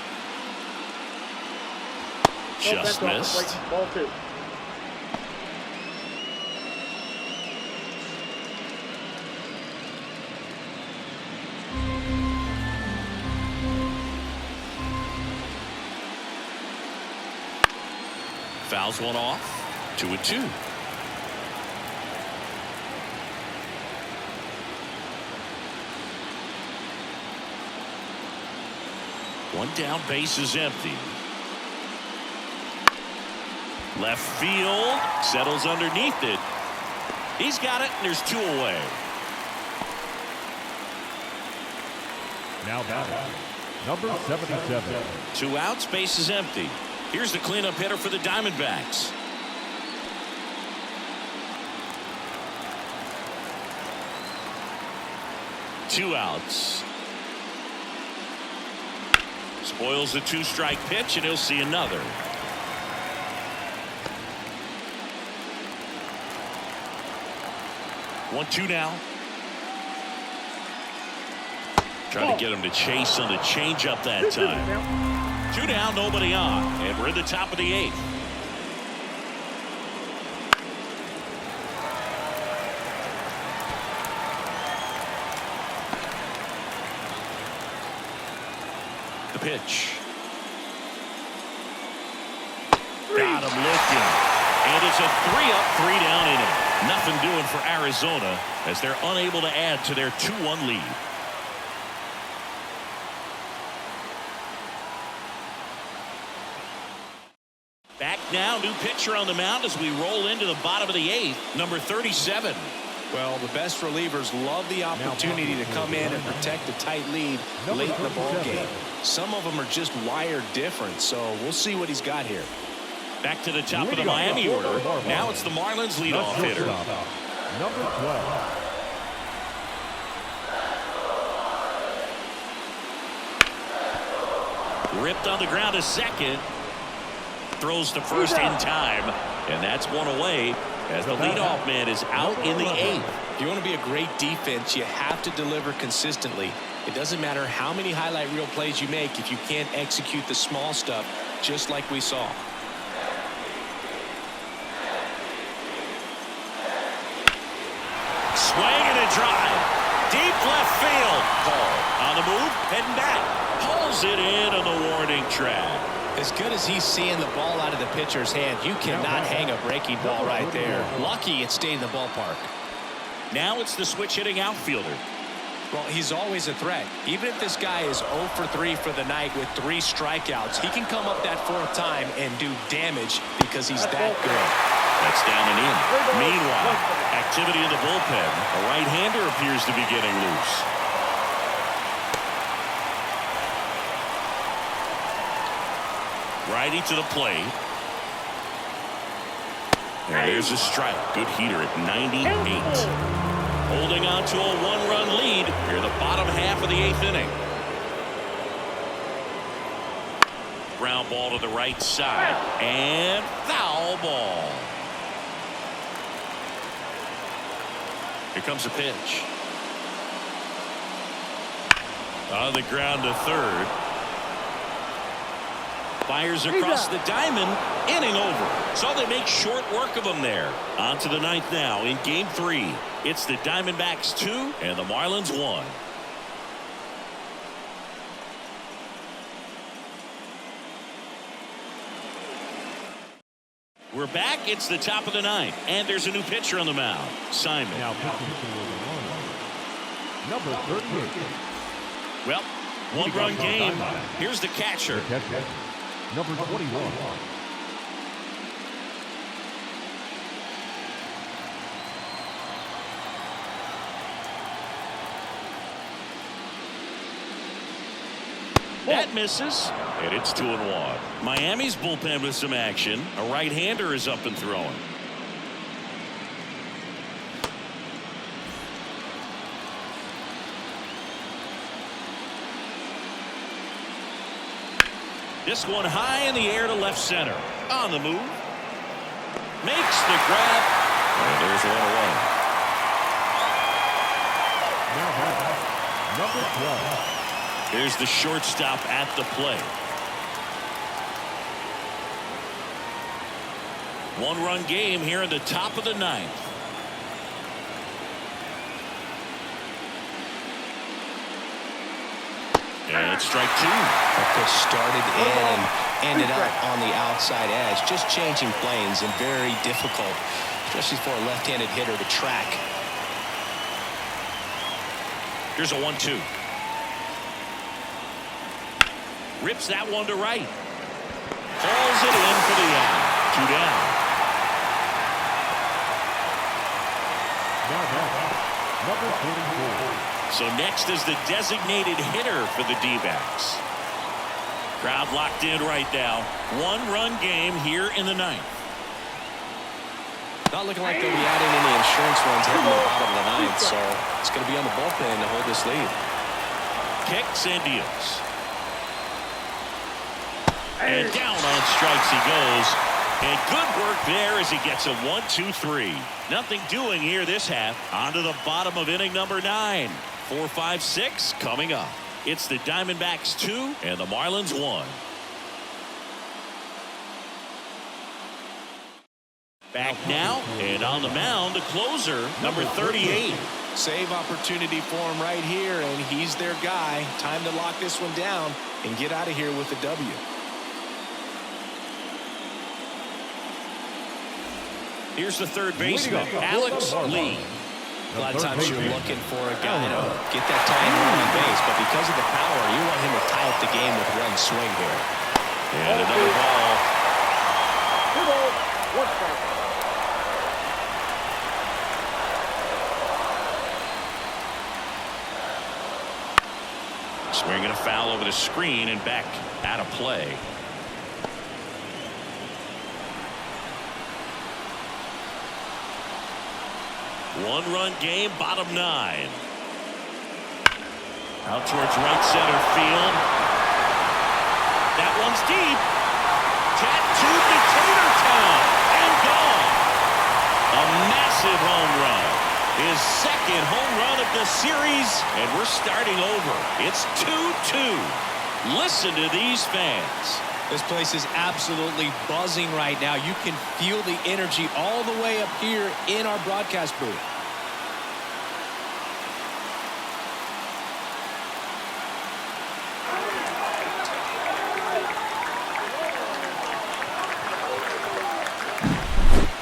Just missed.
Ball 2.
Fouls one off. 2-2. One down, base is empty. Left field, settles underneath it. He's got it, and there's 2 away.
Now batting, number 77.
2 outs, base is empty. Here's the cleanup hitter for the Diamondbacks. Two outs. Spoils the 2-strike pitch, and he'll see another. One, 2 now. Trying to get him to chase on the changeup that time. 2 down, nobody on, and we're in the top of the 8th. The pitch. Got him looking. And it's a 3 up, 3 down inning. Nothing doing for Arizona as they're unable to add to their 2-1 lead. Back now, new pitcher on the mound as we roll into the bottom of the 8th, number 37.
Well, the best relievers love the opportunity to come in and protect a tight lead late in the ball game. Some of them are just wired different, so we'll see what he's got here.
Back to the top of the Miami order. Now it's the Marlins leadoff hitter.
Number 12.
Ripped on the ground to second. Throws to first in time, and that's 1 away as the leadoff man is out in the 8th.
If you want to be a great defense, you have to deliver consistently. It doesn't matter how many highlight reel plays you make if you can't execute the small stuff just like we saw.
Swing and a drive. Deep left field. Paul on the move, heading back. Pulls it in on the warning track.
As good as he's seeing the ball out of the pitcher's hand, you cannot hang a breaking ball right there. Lucky it stayed in the ballpark.
Now it's the switch hitting outfielder.
Well, he's always a threat. Even if this guy is 0 for 3 for the night with 3 strikeouts, he can come up that 4th time and do damage because he's that good.
That's down and in. Meanwhile, activity in the bullpen. A right-hander appears to be getting loose. Righty to the plate. And there's a strike. Good heater at 98. Holding on to a 1-run lead here the bottom half of the 8th inning. Ground ball to the right side. And foul ball. Here comes a pitch. On the ground to third. Fires across the diamond. Inning over. So they make short work of them there. On to the 9th now in game 3. It's the Diamondbacks 2 and the Marlins 1. We're back. It's the top of the 9th. And there's a new pitcher on the mound. Simon.
Now pitching for the Marlins, number 38.
Well, 1-run game. Here's the catcher.
The catcher, number 21.
That misses, and it's 2-1. Miami's bullpen with some action. A right-hander is up and throwing. This one high in the air to left center. On the move. Makes the grab. And there's 1 away.
Now batting, number 12.
Here's the shortstop at the plate. 1-run game here in the top of the 9th. And it's strike 2.
That started in and ended up on the outside edge. Just changing planes and very difficult, especially for a left-handed hitter to track.
Here's a 1-2. Rips that one to right. Hauls it in for the out. 2 down.
Now batting, number 44.
So next is the designated hitter for the D-backs. Crowd locked in right now. 1-run game here in the 9th.
Not looking like they'll be adding any insurance runs heading to the bottom of the 9th, so it's going to be on the bullpen to hold this lead.
Kicks and deals. And down on strikes he goes. And good work there as he gets a 1-2-3. Nothing doing here this half. On to the bottom of inning number 9. 4, 5, 6 coming up. It's the Diamondbacks 2 and the Marlins 1. Back now and on the mound the closer, number 38.
Save opportunity for him right here, and he's their guy. Time to lock this one down and get out of here with a W.
Here's the third baseman, Alex Lee.
A lot of times you're looking for a guy to get that tying run on base, but because of the power, you want him to tie up the game with one swing here.
And another ball.
2 balls, 1 strike.
Swinging a foul over the screen and back out of play. One-run game, bottom 9. Out towards right center field. That one's deep. Tattooed to Tatertown and gone. A massive home run. His second home run of the series, and we're starting over. It's 2-2. Listen to these fans.
This place is absolutely buzzing right now. You can feel the energy all the way up here in our broadcast booth.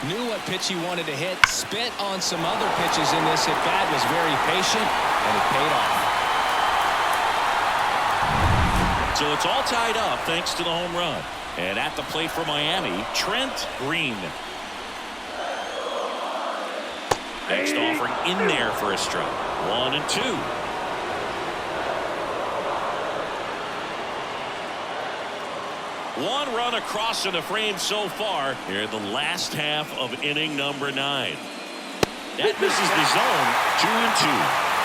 Knew what pitch he wanted to hit, spent on some other pitches in this at-bat, was very patient, and it paid off.
So it's all tied up thanks to the home run. And at the plate for Miami, Trent Green. Next offering in there for a strike. 1-2. One run across in the frame so far here in the last half of inning number 9. That misses the zone. 2-2.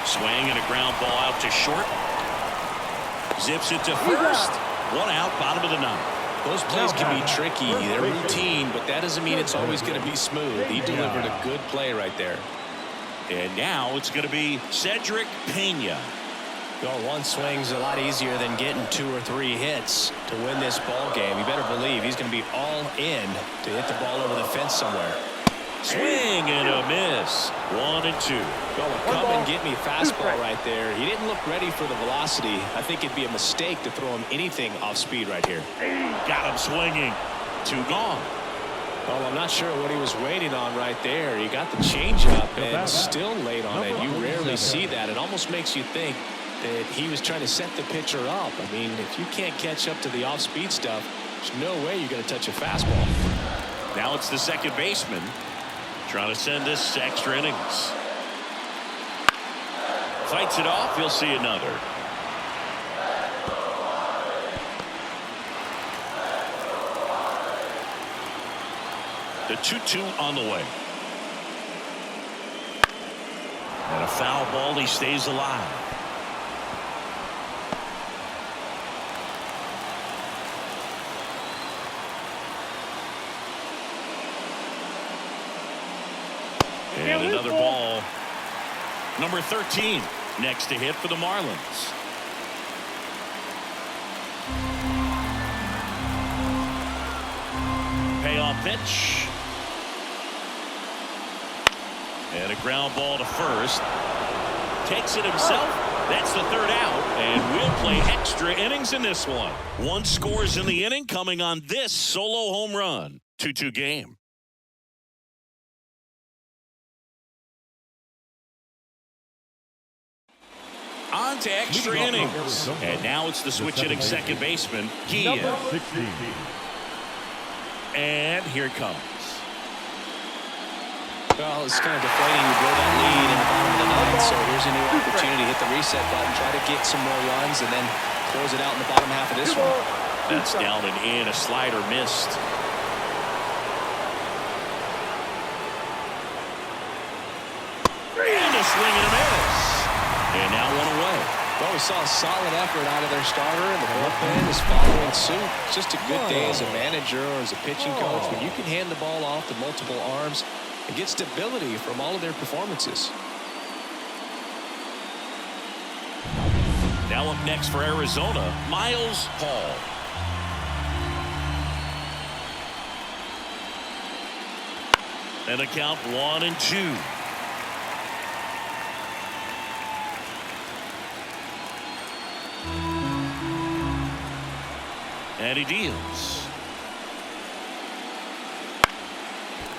Swing and a ground ball out to short. Zips it to first. One out, bottom of the 9th.
Those plays can be tricky. They're routine, but that doesn't mean it's always going to be smooth. He delivered a good play right there.
And now it's going to be Cedric Pena.
Well, one swing's a lot easier than getting 2 or 3 hits to win this ball game. You better believe he's going to be all in to hit the ball over the fence somewhere.
Swing and a miss. 1-2.
Well, come and get me fastball right there. He didn't look ready for the velocity. I think it'd be a mistake to throw him anything off speed right here.
Got him swinging. 2 gone.
Well, I'm not sure what he was waiting on right there. He got the changeup and still late on it. You rarely see that. It almost makes you think that he was trying to set the pitcher up. I mean, if you can't catch up to the off-speed stuff, there's no way you're going to touch a fastball.
Now it's the second baseman trying to send this to extra innings. Fights it off. He'll see another. The 2-2 on the way. And a foul ball. He stays alive. And another ball. Number 13 next to hit for the Marlins. Payoff pitch. And a ground ball to first. Takes it himself. That's the 3rd out. And we'll play extra innings in this one. 1 scores in the inning coming on this solo home run. 2-2 game. On to extra innings. And now it's the switch hitting second baseman, Gian. And here it comes.
Well, it's kind of deflating. You blow that lead in the bottom of the 9th, so here's a new opportunity. Hit the reset button, try to get some more runs, and then close it out in the bottom half of this one.
That's down and in. A slider missed. And a swing and a miss. And now 1 away.
Well, we saw a solid effort out of their starter, and the bullpen is following suit. It's just a good day as a manager or as a pitching coach when you can hand the ball off to multiple arms and get stability from all of their performances.
Now up next for Arizona, Miles Hall. And a count 1-2. And he deals.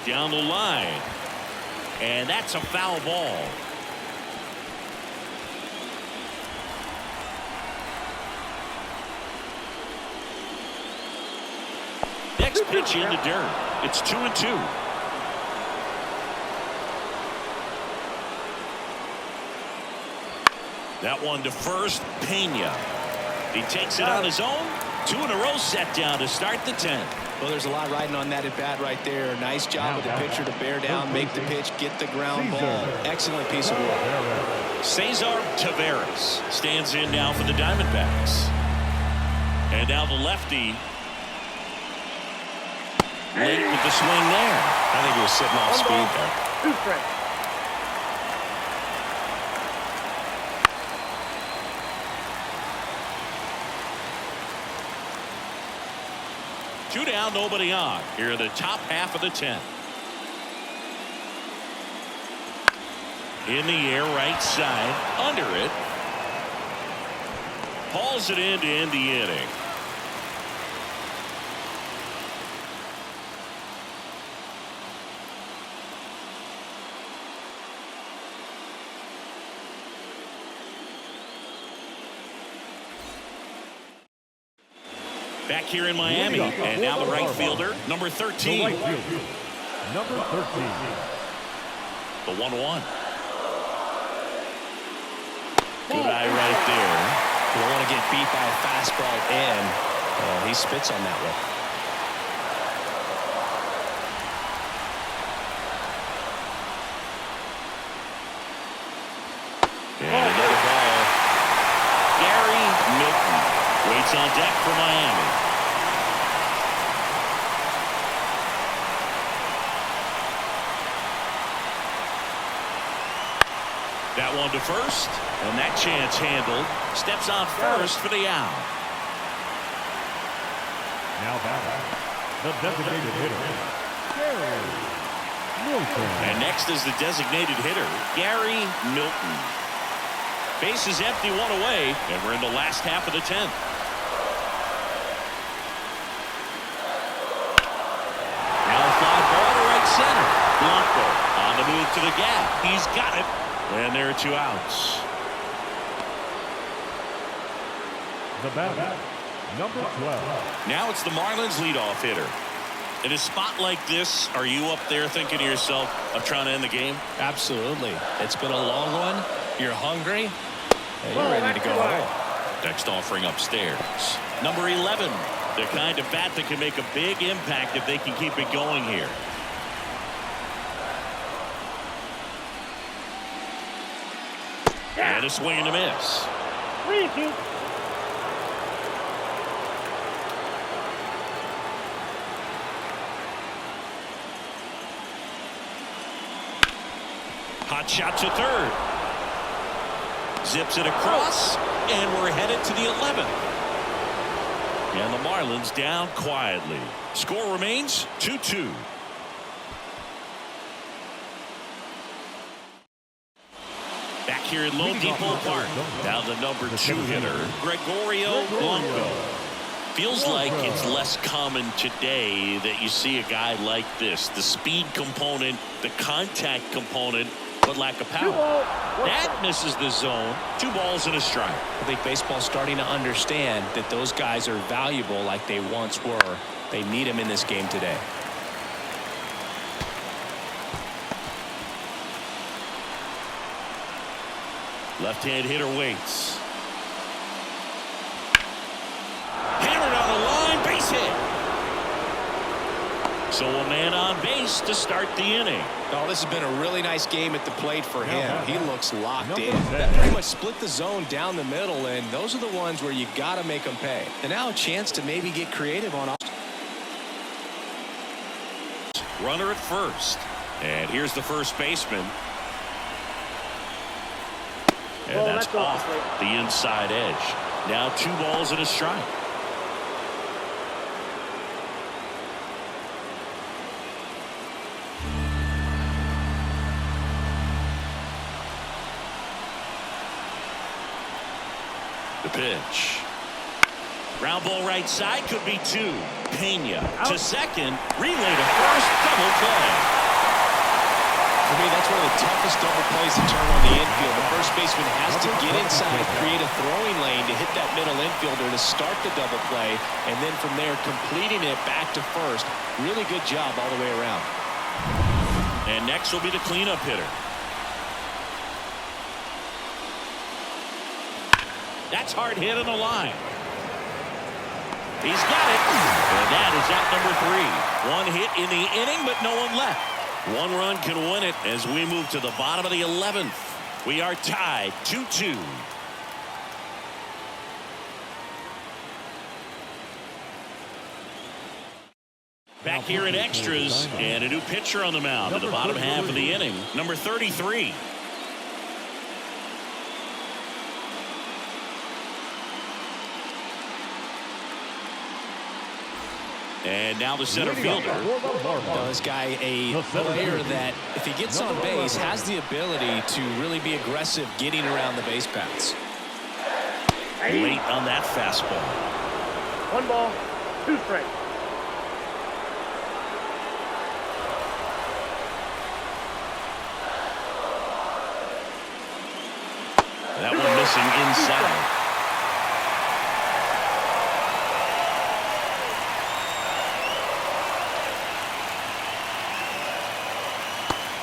Down the line. And that's a foul ball. Next pitch in the dirt. It's 2-2. That one to first, Pena. He takes it on his own. 2 in a row set down to start the 10th.
Well, there's a lot riding on that at bat right there. Nice job of the pitcher to bear down, make the pitch, get the ground ball. Excellent piece of work.
Cesar Taveras stands in now for the Diamondbacks. And now the lefty. Late with the swing there.
I think he was sitting off speed there.
Two down, nobody on. Here in the top half of the 10th. In the air, right side, under it. Hauls it in to end the inning. Back here in Miami, and now the right fielder, number 13.
The right fielder, number 13.
The 1-1. Good eye right there.
You don't want to get beat by a fastball in. He spits on that one.
And another ball. Gary Milton waits on deck for Miami. That one to first, and that chance handled. Steps on first for the out.
Now batting, the designated hitter, Gary Milton.
And next is the designated hitter, Gary Milton. Base is empty, one away, and we're in the last half of the 10th. Now a fly ball to right center. Blanco on the move to the gap. He's got it. And there are two outs.
The batter, number 12.
Now it's the Marlins leadoff hitter. In a spot like this, are you up there thinking to yourself, I'm trying to end the game?
Absolutely. It's been a long one. You're hungry. And you're ready to go home.
Next offering upstairs. Number 11. The kind of bat that can make a big impact if they can keep it going here. And a swing and a miss.
3-2.
Hot shot to third. Zips it across, and we're headed to the 11th. And the Marlins down quietly. Score remains 2-2. Back here at Lone Depot Park. Now the number 2 hitter, Gregorio Blanco. Feels like it's less common today that you see a guy like this. The speed component, the contact component, but lack of power. That misses the zone. 2 balls and a strike.
I think baseball's starting to understand that those guys are valuable like they once were. They need them in this game today.
Left-hand hitter waits. Hammered on the line, base hit. So a man on base to start the inning.
Oh, this has been a really nice game at the plate for him. He looks locked in.
Number 10.
That pretty much split the zone down the middle, and those are the ones where you got to make them pay. And now a chance to maybe get creative on.
Runner at first. And here's the first baseman. And that's off the inside edge. Now 2 balls and a strike. The pitch. Ground ball right side, could be 2. Pena to second. Relay to first. Double play.
For me, that's one of the toughest double plays to turn on the infield. The first baseman has to get inside, create a throwing lane to hit that middle infielder to start the double play, and then from there completing it back to first. Really good job all the way around.
And next will be the cleanup hitter. That's hard hit on the line. He's got it. And that is out number 3. 1 hit in the inning, but no one left. 1 run can win it as we move to the bottom of the 11th. We are tied 2-2. Back here in extras, and a new pitcher on the mound in the bottom half of the inning. Number 33. And now the center fielder.
This guy, a player that, if he gets on base, has the ability to really be aggressive getting around the base paths.
Late on that fastball.
1 ball, 2 strikes.
That one missing inside.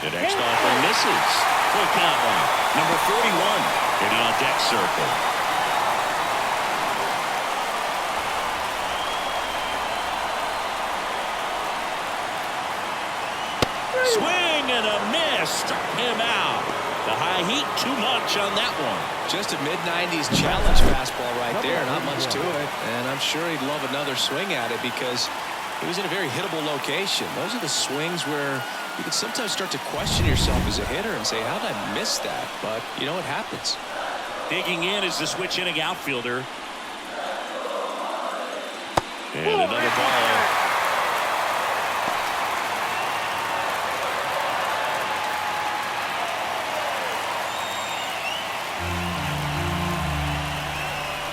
The next offering misses. Full count one. Number 41 hitting on deck circle. Swing and a miss. Struck him out. The high heat, too much on that one.
Just a mid-90s challenge fastball right there. Not much to it. And I'm sure he'd love another swing at it because he was in a very hittable location. Those are the swings where you can sometimes start to question yourself as a hitter and say, how did I miss that? But, you know, it happens.
Digging in is the switch inning outfielder. And another ball.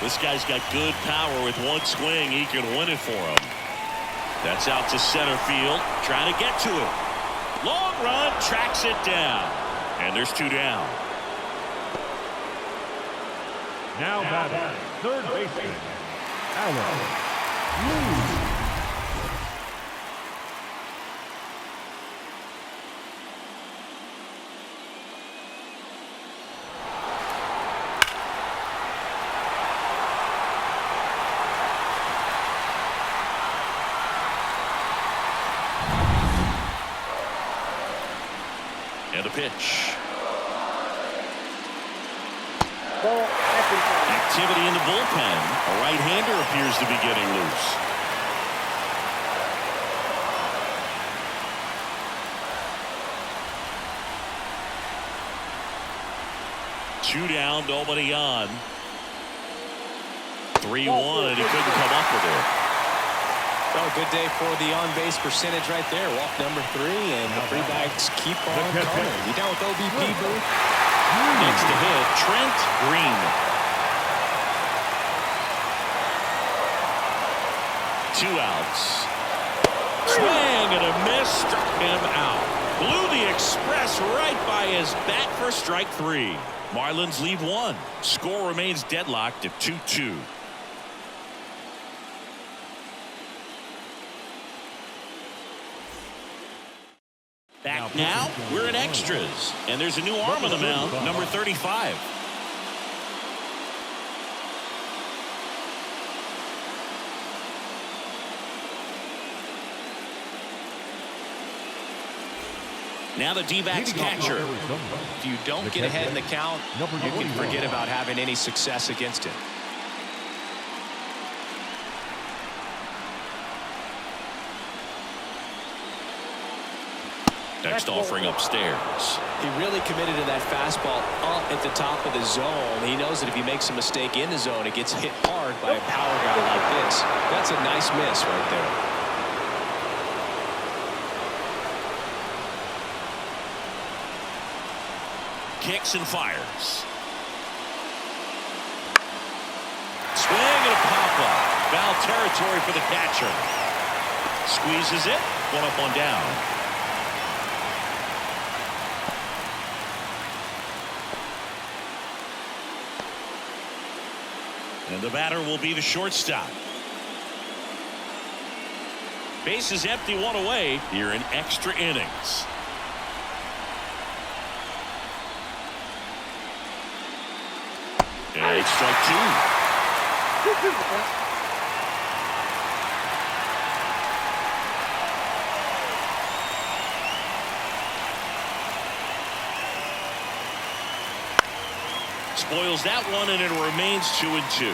This guy's got good power. With one swing, he can win it for him. That's out to center field, trying to get to it. Long run, tracks it down. And there's 2 down.
Now batting, third baseman, Allen.
And a pitch.
Ball,
Activity in the bullpen. A right-hander appears to be getting loose. Two down, nobody on. 3-1, and he couldn't come up with it.
Oh, good day for the on-base percentage right there. Walk number 3, and the free bags keep on coming. You down with OBP, Boo?
Next to hit, Trent Green. 2 outs. Swing and a miss, struck him out. Blew the express right by his bat for strike 3. Marlins lead 1. Score remains deadlocked at 2-2. Back now, we're in extras. And there's a new arm on the mound, number 35. Now the D-backs catcher.
If you don't get ahead in the count, you can forget about having any success against him.
Next offering upstairs.
He really committed to that fastball up at the top of the zone. He knows that if he makes a mistake in the zone, it gets hit hard by a power guy like this. That's a nice miss right there.
Kicks and fires. Swing and a pop-up. Foul territory for the catcher. Squeezes it. 1 up, 1 down. And the batter will be the shortstop. Base is empty, 1 away here in extra innings. And it's strike 2. Spoils that one, and it remains 2-2.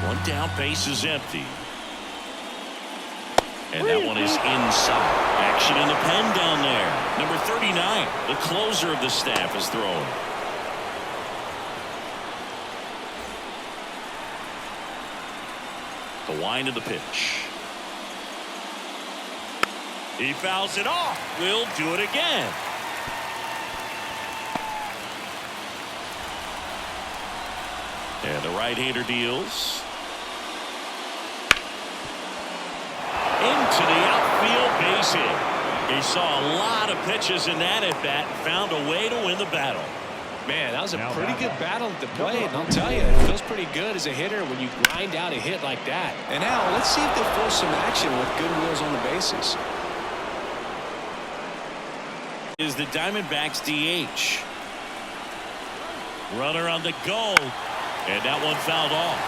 One down, base is empty. And that one is inside. Action in the pen down there. Number 39, the closer of the staff, is throwing. The wind of the pitch. He fouls it off. We'll do it again. And the right-hander deals. Into the outfield base hit. He saw a lot of pitches in that at-bat and found a way to win the battle.
Man, that was a pretty good battle at the plate, and I'll tell you, it feels pretty good as a hitter when you grind out a hit like that. And now, let's see if they force some action with good wheels on the bases.
Is the Diamondbacks DH. Runner on the go. And that one fouled off.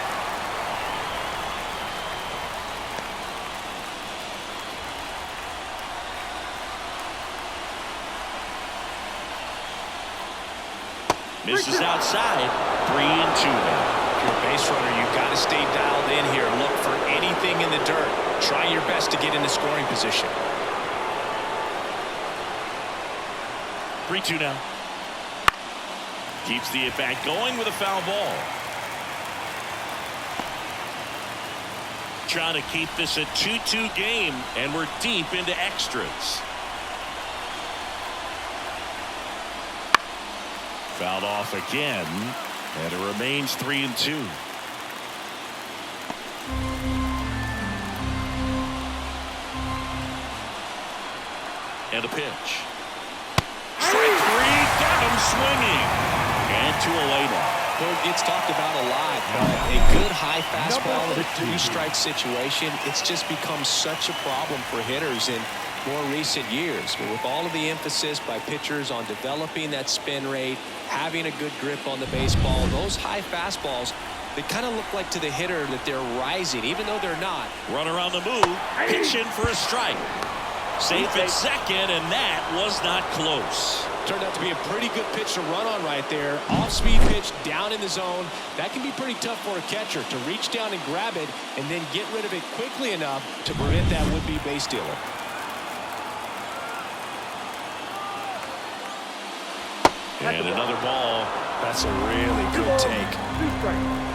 Misses outside. 3-2 now.
If you're a base runner, you've got to stay dialed in here. Look for anything in the dirt. Try your best to get into scoring position.
3-2 now. Keeps the at-bat going with a foul ball. Trying to keep this a 2-2 game, and we're deep into extras. Fouled off again, and it remains 3-2. And a pitch. Strike three, got him swinging. And 2 away now.
It's talked about a lot, but a good high fastball in a 3-strike situation, it's just become such a problem for hitters in more recent years. But with all of the emphasis by pitchers on developing that spin rate, having a good grip on the baseball, those high fastballs, they kind of look like to the hitter that they're rising, even though they're not.
Runner on the move, pitching for a strike. Safe at second, and that was not close.
Turned out to be a pretty good pitch to run on right there. Off-speed pitch down in the zone. That can be pretty tough for a catcher to reach down and grab it and then get rid of it quickly enough to prevent that would-be base stealer.
And another ball.
That's a really good take.
2 strikes.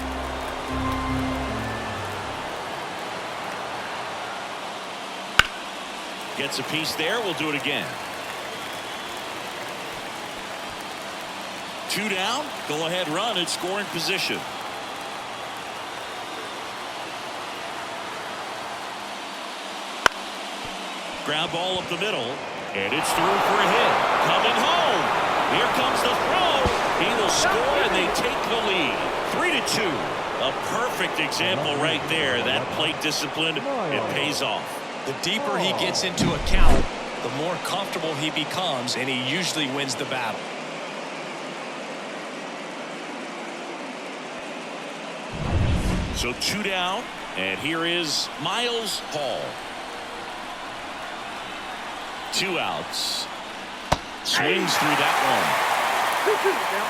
Gets a piece there. We'll do it again. 2 down. Go ahead run at scoring position. Ground ball up the middle. And it's through for a hit. Coming home. Here comes the throw. He will score and they take the lead. 3-2. A perfect example right there. That plate discipline, it pays off.
The deeper he gets into a count, the more comfortable he becomes, and he usually wins the battle.
So 2 down, and here is Miles Hall. 2 outs. Swings through that
2-2 now.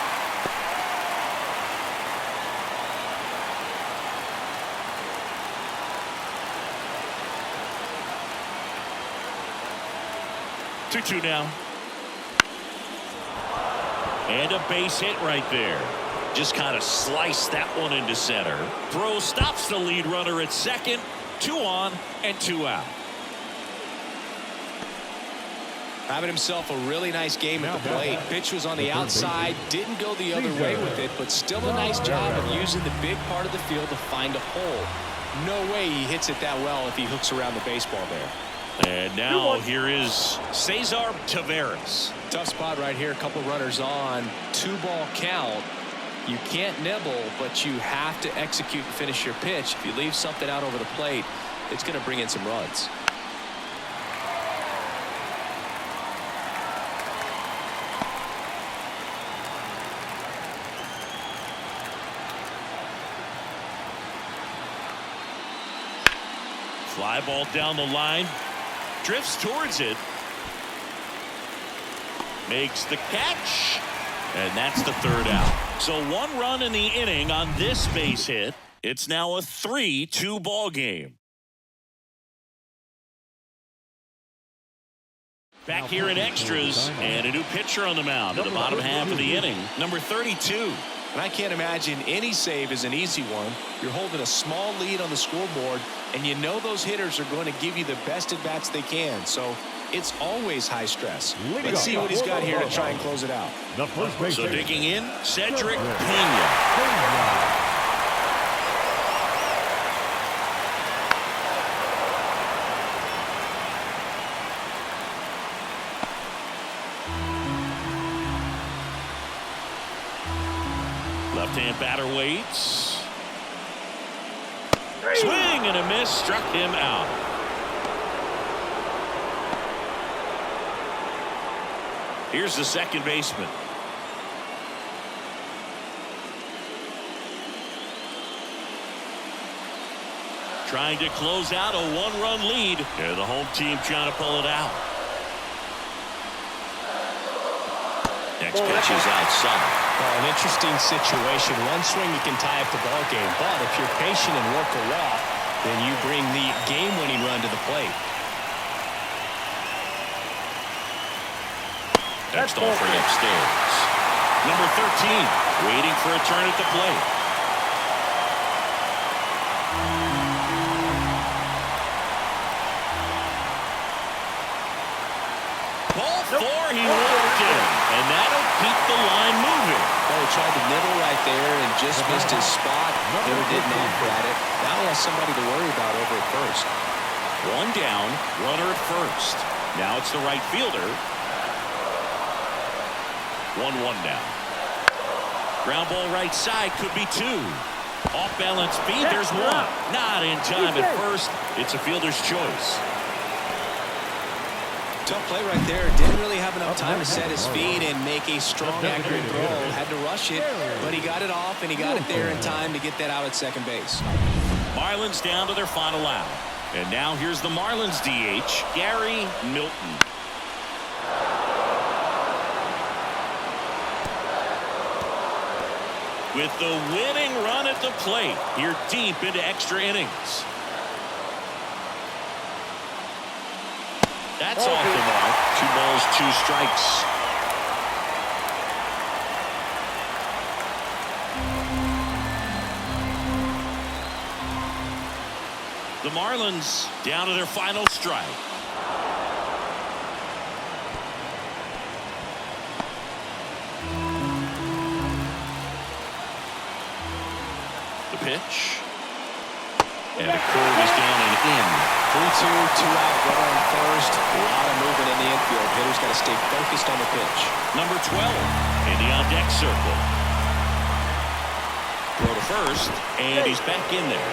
2-2 now. And a base hit right there. Just kind of sliced that one into center. Throw stops the lead runner at second. 2 on and 2 out.
Having himself a really nice game at the plate. Pitch was on the outside, didn't go the other way with it, but still a nice job of using the big part of the field to find a hole. No way he hits it that well if he hooks around the baseball there.
And now here is Cesar Taveras.
Tough spot right here. A couple runners on. 2-ball count. You can't nibble, but you have to execute and finish your pitch. If you leave something out over the plate, it's going to bring in some runs.
Fly ball down the line. Drifts towards it. Makes the catch. And that's the 3rd out. So 1 run in the inning on this base hit. It's now a 3-2 ball game. Back here in extras, and a new pitcher on the mound in the bottom half of the inning. Number 32.
And I can't imagine any save is an easy one. You're holding a small lead on the scoreboard, and you know those hitters are going to give you the best at-bats they can. So it's always high stress. Let's see what he's got here to try and close it out.
The first base.
So digging in, Cedric Pena. Left-hand batter waits. Swing and a miss, struck him out. Here's the second baseman. Trying to close out a one-run lead. And the home team trying to pull it out. Next pitch is outside.
Well, an interesting situation. One swing you can tie up the ball game, but if you're patient and work a walk, then you bring the game-winning run to the plate.
Next offering upstairs. Number 13, waiting for a turn at the plate. Ball 4, he walked in, and that'll keep the line moving.
Oh, he tried to nibble right there and just missed his spot. Never did offer at it. Now he has somebody to worry about over at first.
One down, runner at first. Now it's the right fielder. 1-1 now. Ground ball right side, could be 2. Off balance speed, there's 1. Not in time at first. It's a fielder's choice.
Tough play right there. Didn't really have enough time to set his feet and make a strong, accurate throw. Had to rush it, but he got it off, and he got it there in time to get that out at second base.
Marlins down to their final out. And now here's the Marlins DH, Gary Milton. With the winning run at the plate, you're deep into extra innings. That's off the mark. 2 balls, 2 strikes. The Marlins down to their final strike. The pitch. And the curve is down and in.
3-2, 2-out, runner on first. A lot of movement in the infield. Hitter's got to stay focused on the pitch.
Number 12 in the on-deck circle. Throw to first, and he's back in there.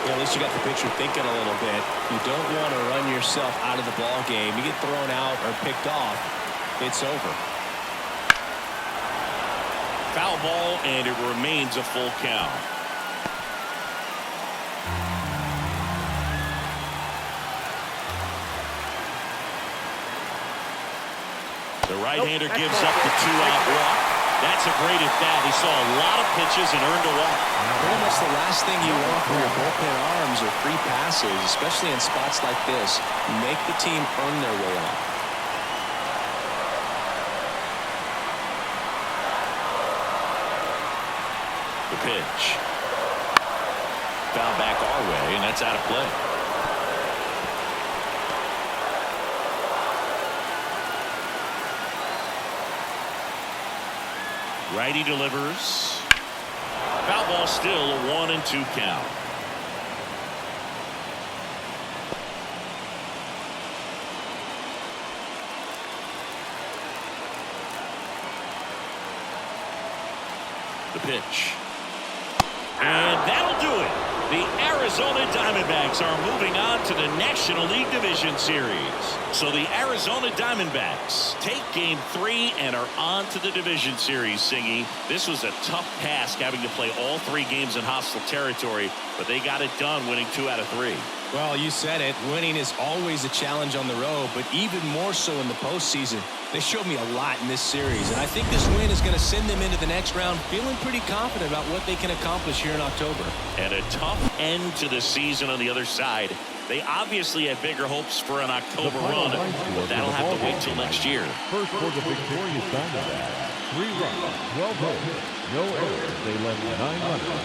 Well, at least you got the pitcher thinking a little bit. You don't want to run yourself out of the ball game. You get thrown out or picked off, it's over.
Foul ball, and it remains a full count. The right-hander gives up the 2-out walk. That's a great at-bat. He saw a lot of pitches and earned a walk.
Pretty much the last thing you want for your bullpen arms are free passes, especially in spots like this. Make the team earn their way on.
The pitch. Foul back our way, and that's out of play. Righty delivers. Foul ball, still a 1-2 count. The pitch. And that'll do it. The Arizona Diamondbacks are moving on to the National League Division Series. So the Arizona Diamondbacks take Game 3 and are on to the Division Series, Singy. This was a tough task having to play all 3 games in hostile territory, but they got it done, winning 2 out of 3.
Well, you said it. Winning is always a challenge on the road, but even more so in the postseason. They showed me a lot in this series, and I think this win is going to send them into the next round feeling pretty confident about what they can accomplish here in October.
And a tough end to the season on the other side. They obviously had bigger hopes for an October
The final
run,
line score
but
for
that'll
the
have to
ball
wait
game
till
tonight.
next year.
First for the victorious Diamondbacks, 3 runs, 12 hits, no errors. They led 9 runners.